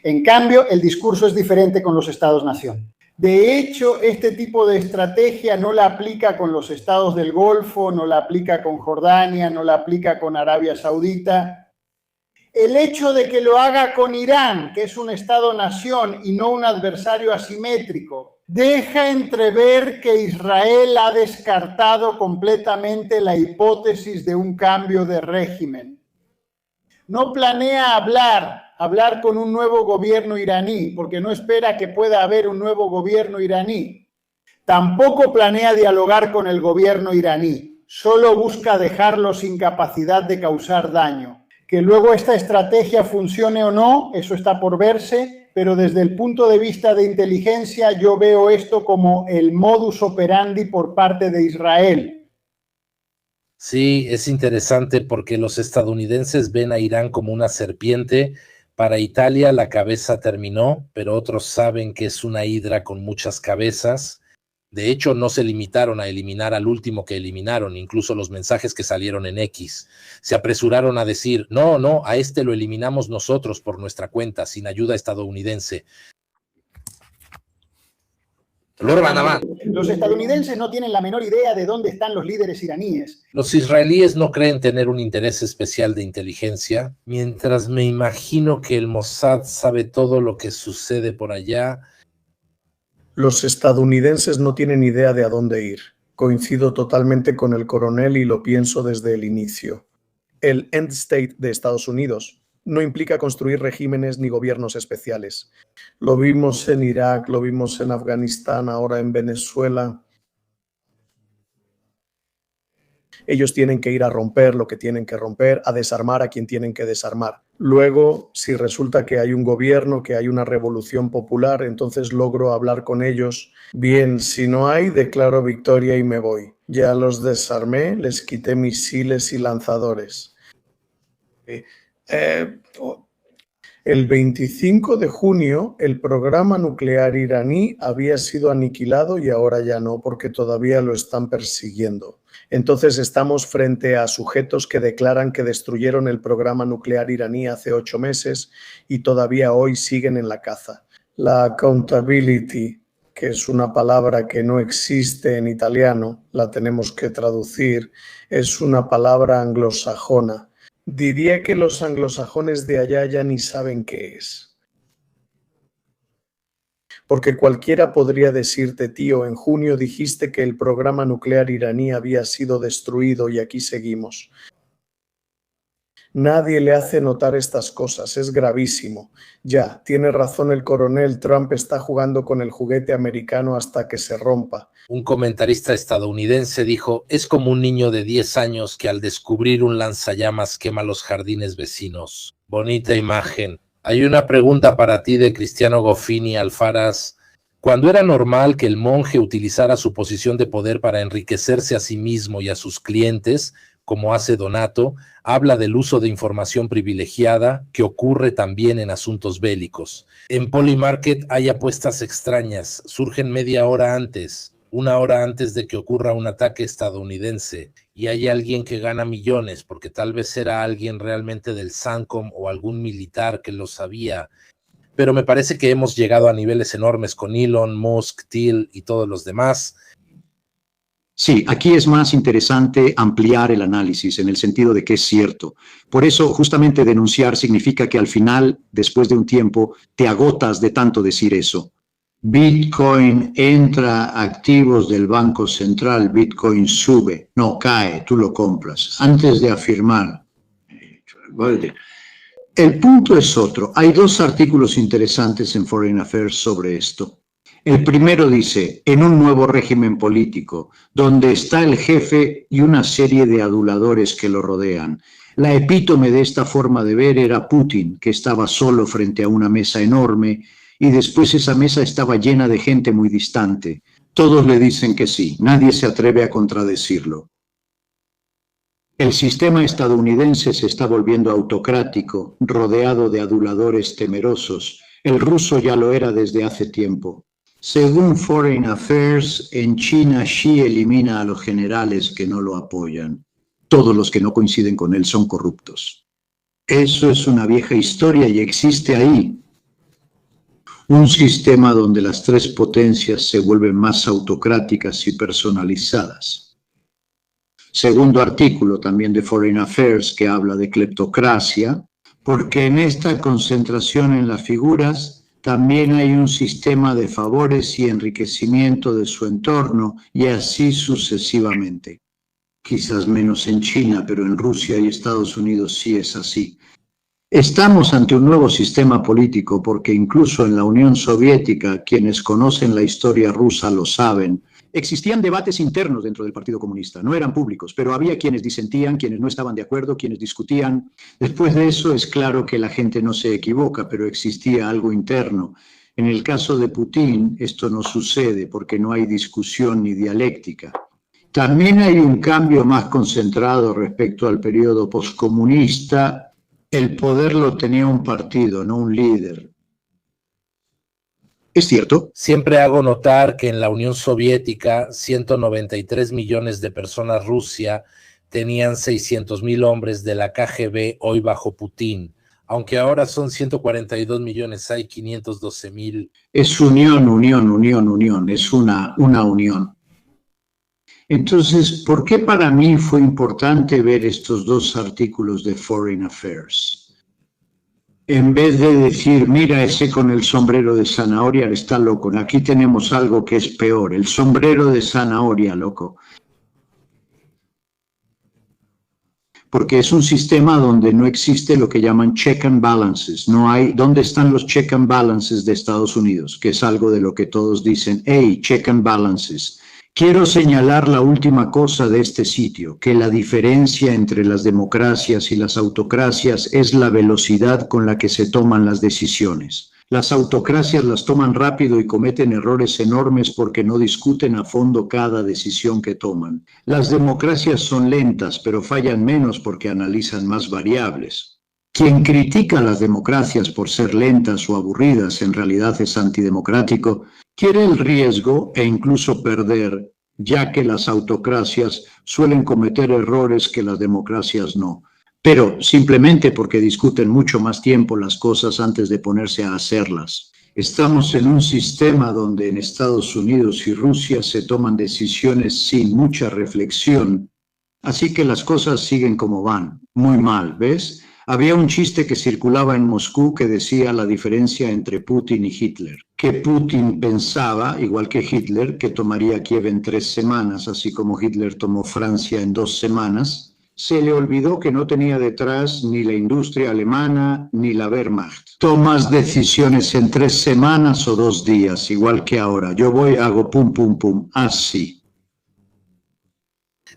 En cambio, el discurso es diferente con los Estados-nación. De hecho, este tipo de estrategia no la aplica con los estados del Golfo, no la aplica con Jordania, no la aplica con Arabia Saudita. El hecho de que lo haga con Irán, que es un Estado-nación y no un adversario asimétrico, deja entrever que Israel ha descartado completamente la hipótesis de un cambio de régimen. No planea hablar con un nuevo gobierno iraní, porque no espera que pueda haber un nuevo gobierno iraní. Tampoco planea dialogar con el gobierno iraní, solo busca dejarlo sin capacidad de causar daño. Que luego esta estrategia funcione o no, eso está por verse, pero desde el punto de vista de inteligencia yo veo esto como el modus operandi por parte de Israel. Sí, es interesante porque los estadounidenses ven a Irán como una serpiente. Para Italia la cabeza terminó, pero otros saben que es una hidra con muchas cabezas. De hecho, no se limitaron a eliminar al último que eliminaron, incluso los mensajes que salieron en X. Se apresuraron a decir, no, a este lo eliminamos nosotros por nuestra cuenta, sin ayuda estadounidense. Los estadounidenses no tienen la menor idea de dónde están los líderes iraníes. Los israelíes no creen tener un interés especial de inteligencia, mientras me imagino que el Mossad sabe todo lo que sucede por allá. Los estadounidenses no tienen idea de a dónde ir. Coincido totalmente con el coronel y lo pienso desde el inicio. El end state de Estados Unidos no implica construir regímenes ni gobiernos especiales. Lo vimos en Irak, lo vimos en Afganistán, ahora en Venezuela. Ellos tienen que ir a romper lo que tienen que romper, a desarmar a quien tienen que desarmar. Luego, si resulta que hay un gobierno, que hay una revolución popular, entonces logro hablar con ellos. Bien, si no hay, declaro victoria y me voy. Ya los desarmé, les quité misiles y lanzadores. El 25 de junio, el programa nuclear iraní había sido aniquilado y ahora ya no, porque todavía lo están persiguiendo. Entonces estamos frente a sujetos que declaran que destruyeron el programa nuclear iraní hace 8 meses y todavía hoy siguen en la caza. La accountability, que es una palabra que no existe en italiano, la tenemos que traducir, es una palabra anglosajona. Diría que los anglosajones de allá ya ni saben qué es. Porque cualquiera podría decirte, tío, en junio dijiste que el programa nuclear iraní había sido destruido y aquí seguimos. Nadie le hace notar estas cosas, es gravísimo. Ya, tiene razón el coronel, Trump está jugando con el juguete americano hasta que se rompa. Un comentarista estadounidense dijo, es como un niño de 10 años que al descubrir un lanzallamas quema los jardines vecinos. Bonita imagen. Hay una pregunta para ti de Cristiano Goffini Alfaraz. ¿Cuándo era normal que el monje utilizara su posición de poder para enriquecerse a sí mismo y a sus clientes, como hace Donato? Habla del uso de información privilegiada que ocurre también en asuntos bélicos. En Polymarket hay apuestas extrañas, surgen media hora antes, una hora antes de que ocurra un ataque estadounidense, y hay alguien que gana millones, porque tal vez era alguien realmente del SANCOM o algún militar que lo sabía, pero me parece que hemos llegado a niveles enormes con Elon Musk, Thiel y todos los demás. Sí, aquí es más interesante ampliar el análisis en el sentido de que es cierto. Por eso, justamente denunciar significa que al final, después de un tiempo, te agotas de tanto decir eso. Bitcoin entra a activos del Banco Central, Bitcoin sube, no cae, tú lo compras. Antes de afirmar. El punto es otro. Hay dos artículos interesantes en Foreign Affairs sobre esto. El primero dice, en un nuevo régimen político, donde está el jefe y una serie de aduladores que lo rodean. La epítome de esta forma de ver era Putin, que estaba solo frente a una mesa enorme, y después esa mesa estaba llena de gente muy distante. Todos le dicen que sí, nadie se atreve a contradecirlo. El sistema estadounidense se está volviendo autocrático, rodeado de aduladores temerosos. El ruso ya lo era desde hace tiempo. Según Foreign Affairs, en China Xi elimina a los generales que no lo apoyan. Todos los que no coinciden con él son corruptos. Eso es una vieja historia y existe ahí. Un sistema donde las tres potencias se vuelven más autocráticas y personalizadas. Segundo artículo también de Foreign Affairs que habla de cleptocracia, porque en esta concentración en las figuras también hay un sistema de favores y enriquecimiento de su entorno y así sucesivamente. Quizás menos en China, pero en Rusia y Estados Unidos sí es así. Estamos ante un nuevo sistema político porque incluso en la Unión Soviética, quienes conocen la historia rusa lo saben, existían debates internos dentro del Partido Comunista, no eran públicos, pero había quienes disentían, quienes no estaban de acuerdo, quienes discutían. Después de eso es claro que la gente no se equivoca, pero existía algo interno. En el caso de Putin esto no sucede porque no hay discusión ni dialéctica. También hay un cambio más concentrado respecto al periodo poscomunista. El poder lo tenía un partido, no un líder. ¿Es cierto? Siempre hago notar que en la Unión Soviética 193 millones de personas Rusia tenían 600,000 hombres de la KGB hoy bajo Putin. Aunque ahora son 142 millones, hay 512,000. Es unión, es una unión. Entonces, ¿por qué para mí fue importante ver estos dos artículos de Foreign Affairs? En vez de decir, mira, ese con el sombrero de zanahoria está loco. Aquí tenemos algo que es peor, el sombrero de zanahoria, loco. Porque es un sistema donde no existe lo que llaman check and balances. No hay, ¿dónde están los check and balances de Estados Unidos? Que es algo de lo que todos dicen, hey, check and balances. Quiero señalar la última cosa de este sitio, que la diferencia entre las democracias y las autocracias es la velocidad con la que se toman las decisiones. Las autocracias las toman rápido y cometen errores enormes porque no discuten a fondo cada decisión que toman. Las democracias son lentas, pero fallan menos porque analizan más variables. Quien critica a las democracias por ser lentas o aburridas en realidad es antidemocrático. Quiere el riesgo e incluso perder, ya que las autocracias suelen cometer errores que las democracias no. Pero simplemente porque discuten mucho más tiempo las cosas antes de ponerse a hacerlas. Estamos en un sistema donde en Estados Unidos y Rusia se toman decisiones sin mucha reflexión. Así que las cosas siguen como van, muy mal, ¿ves? Había un chiste que circulaba en Moscú que decía la diferencia entre Putin y Hitler. Que Putin pensaba, igual que Hitler, que tomaría Kiev en 3 semanas, así como Hitler tomó Francia en 2 semanas. Se le olvidó que no tenía detrás ni la industria alemana ni la Wehrmacht. Tomas decisiones en 3 semanas o 2 días, igual que ahora. Yo voy, hago pum, pum, pum, así.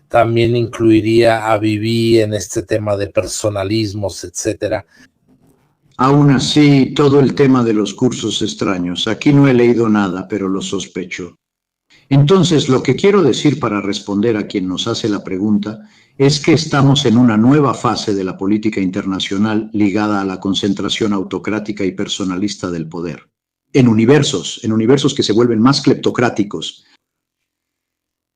También incluiría a Bibi en este tema de personalismos, etcétera. Aún así, todo el tema de los cursos extraños. Aquí no he leído nada, pero lo sospecho. Entonces, lo que quiero decir para responder a quien nos hace la pregunta es que estamos en una nueva fase de la política internacional ligada a la concentración autocrática y personalista del poder. En universos que se vuelven más cleptocráticos,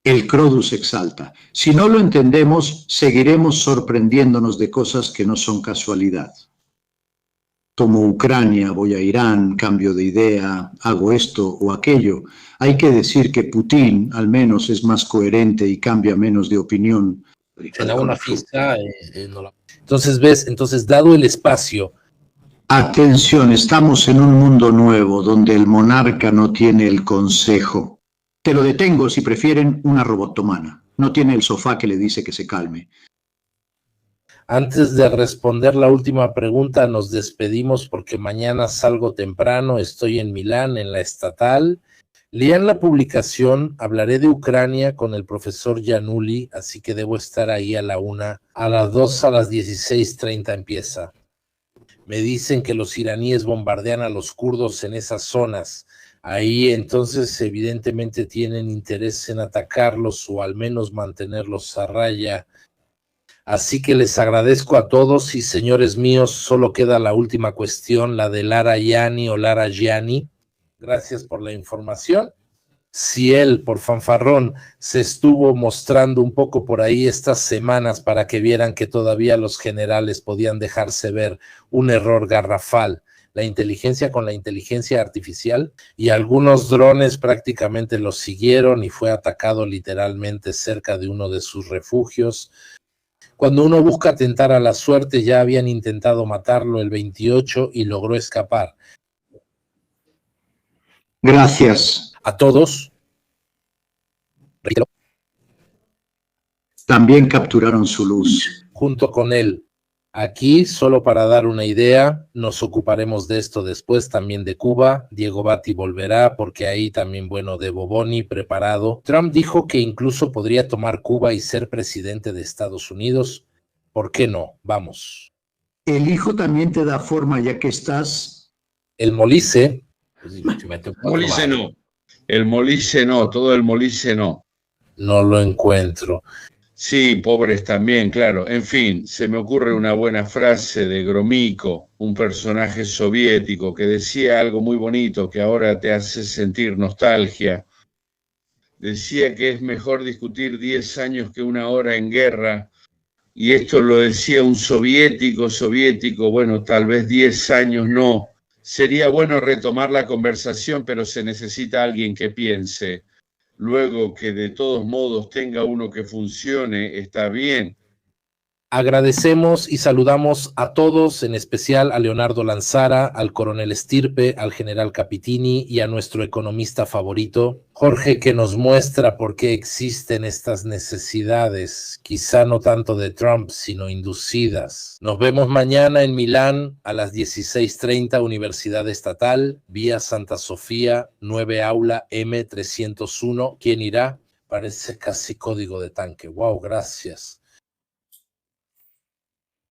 el Crodus exalta. Si no lo entendemos, seguiremos sorprendiéndonos de cosas que no son casualidad. Tomo Ucrania, voy a Irán, cambio de idea, hago esto o aquello. Hay que decir que Putin, al menos, es más coherente y cambia menos de opinión. Entonces, ¿ves? Entonces, dado el espacio. Atención, estamos en un mundo nuevo donde el monarca no tiene el consejo. Te lo detengo si prefieren una robotomana. No tiene el sofá que le dice que se calme. Antes de responder la última pregunta, nos despedimos porque mañana salgo temprano, estoy en Milán, en la estatal. Lean la publicación, hablaré de Ucrania con el profesor Giannulli, así que debo estar ahí a la 1, a las 2, a las 16:30 empieza. Me dicen que los iraníes bombardean a los kurdos en esas zonas. Ahí entonces evidentemente tienen interés en atacarlos o al menos mantenerlos a raya. Así que les agradezco a todos y señores míos, solo queda la última cuestión, la de Lara Yani o Lara Gianni. Gracias por la información. Si él, por fanfarrón, se estuvo mostrando un poco por ahí estas semanas para que vieran que todavía los generales podían dejarse ver un error garrafal, la inteligencia con la inteligencia artificial, y algunos drones prácticamente lo siguieron y fue atacado literalmente cerca de uno de sus refugios. Cuando uno busca atentar a la suerte, ya habían intentado matarlo el 28 y logró escapar. Gracias. A todos. También capturaron su luz. Junto con él. Aquí, solo para dar una idea, nos ocuparemos de esto después, también de Cuba. Diego Batti volverá porque ahí también, bueno, de Boboni preparado. Trump dijo que incluso podría tomar Cuba y ser presidente de Estados Unidos. ¿Por qué no? Vamos. El hijo también te da forma ya que estás... El Molise. Molise no. El Molise no, todo el Molise no. No lo encuentro. Sí, pobres también, claro. En fin, se me ocurre una buena frase de Gromyko, un personaje soviético que decía algo muy bonito que ahora te hace sentir nostalgia. Decía que es mejor discutir 10 años que 1 hora en guerra, y esto lo decía un soviético, bueno, tal vez 10 años no. Sería bueno retomar la conversación, pero se necesita alguien que piense. Luego que de todos modos tenga uno que funcione, está bien. Agradecemos y saludamos a todos, en especial a Leonardo Lanzara, al coronel Stirpe, al general Capitini y a nuestro economista favorito, Jorge, que nos muestra por qué existen estas necesidades, quizá no tanto de Trump, sino inducidas. Nos vemos mañana en Milán a las 16:30, Universidad Estatal, vía Santa Sofía, 9 aula M301. ¿Quién irá? Parece casi código de tanque. Wow, gracias.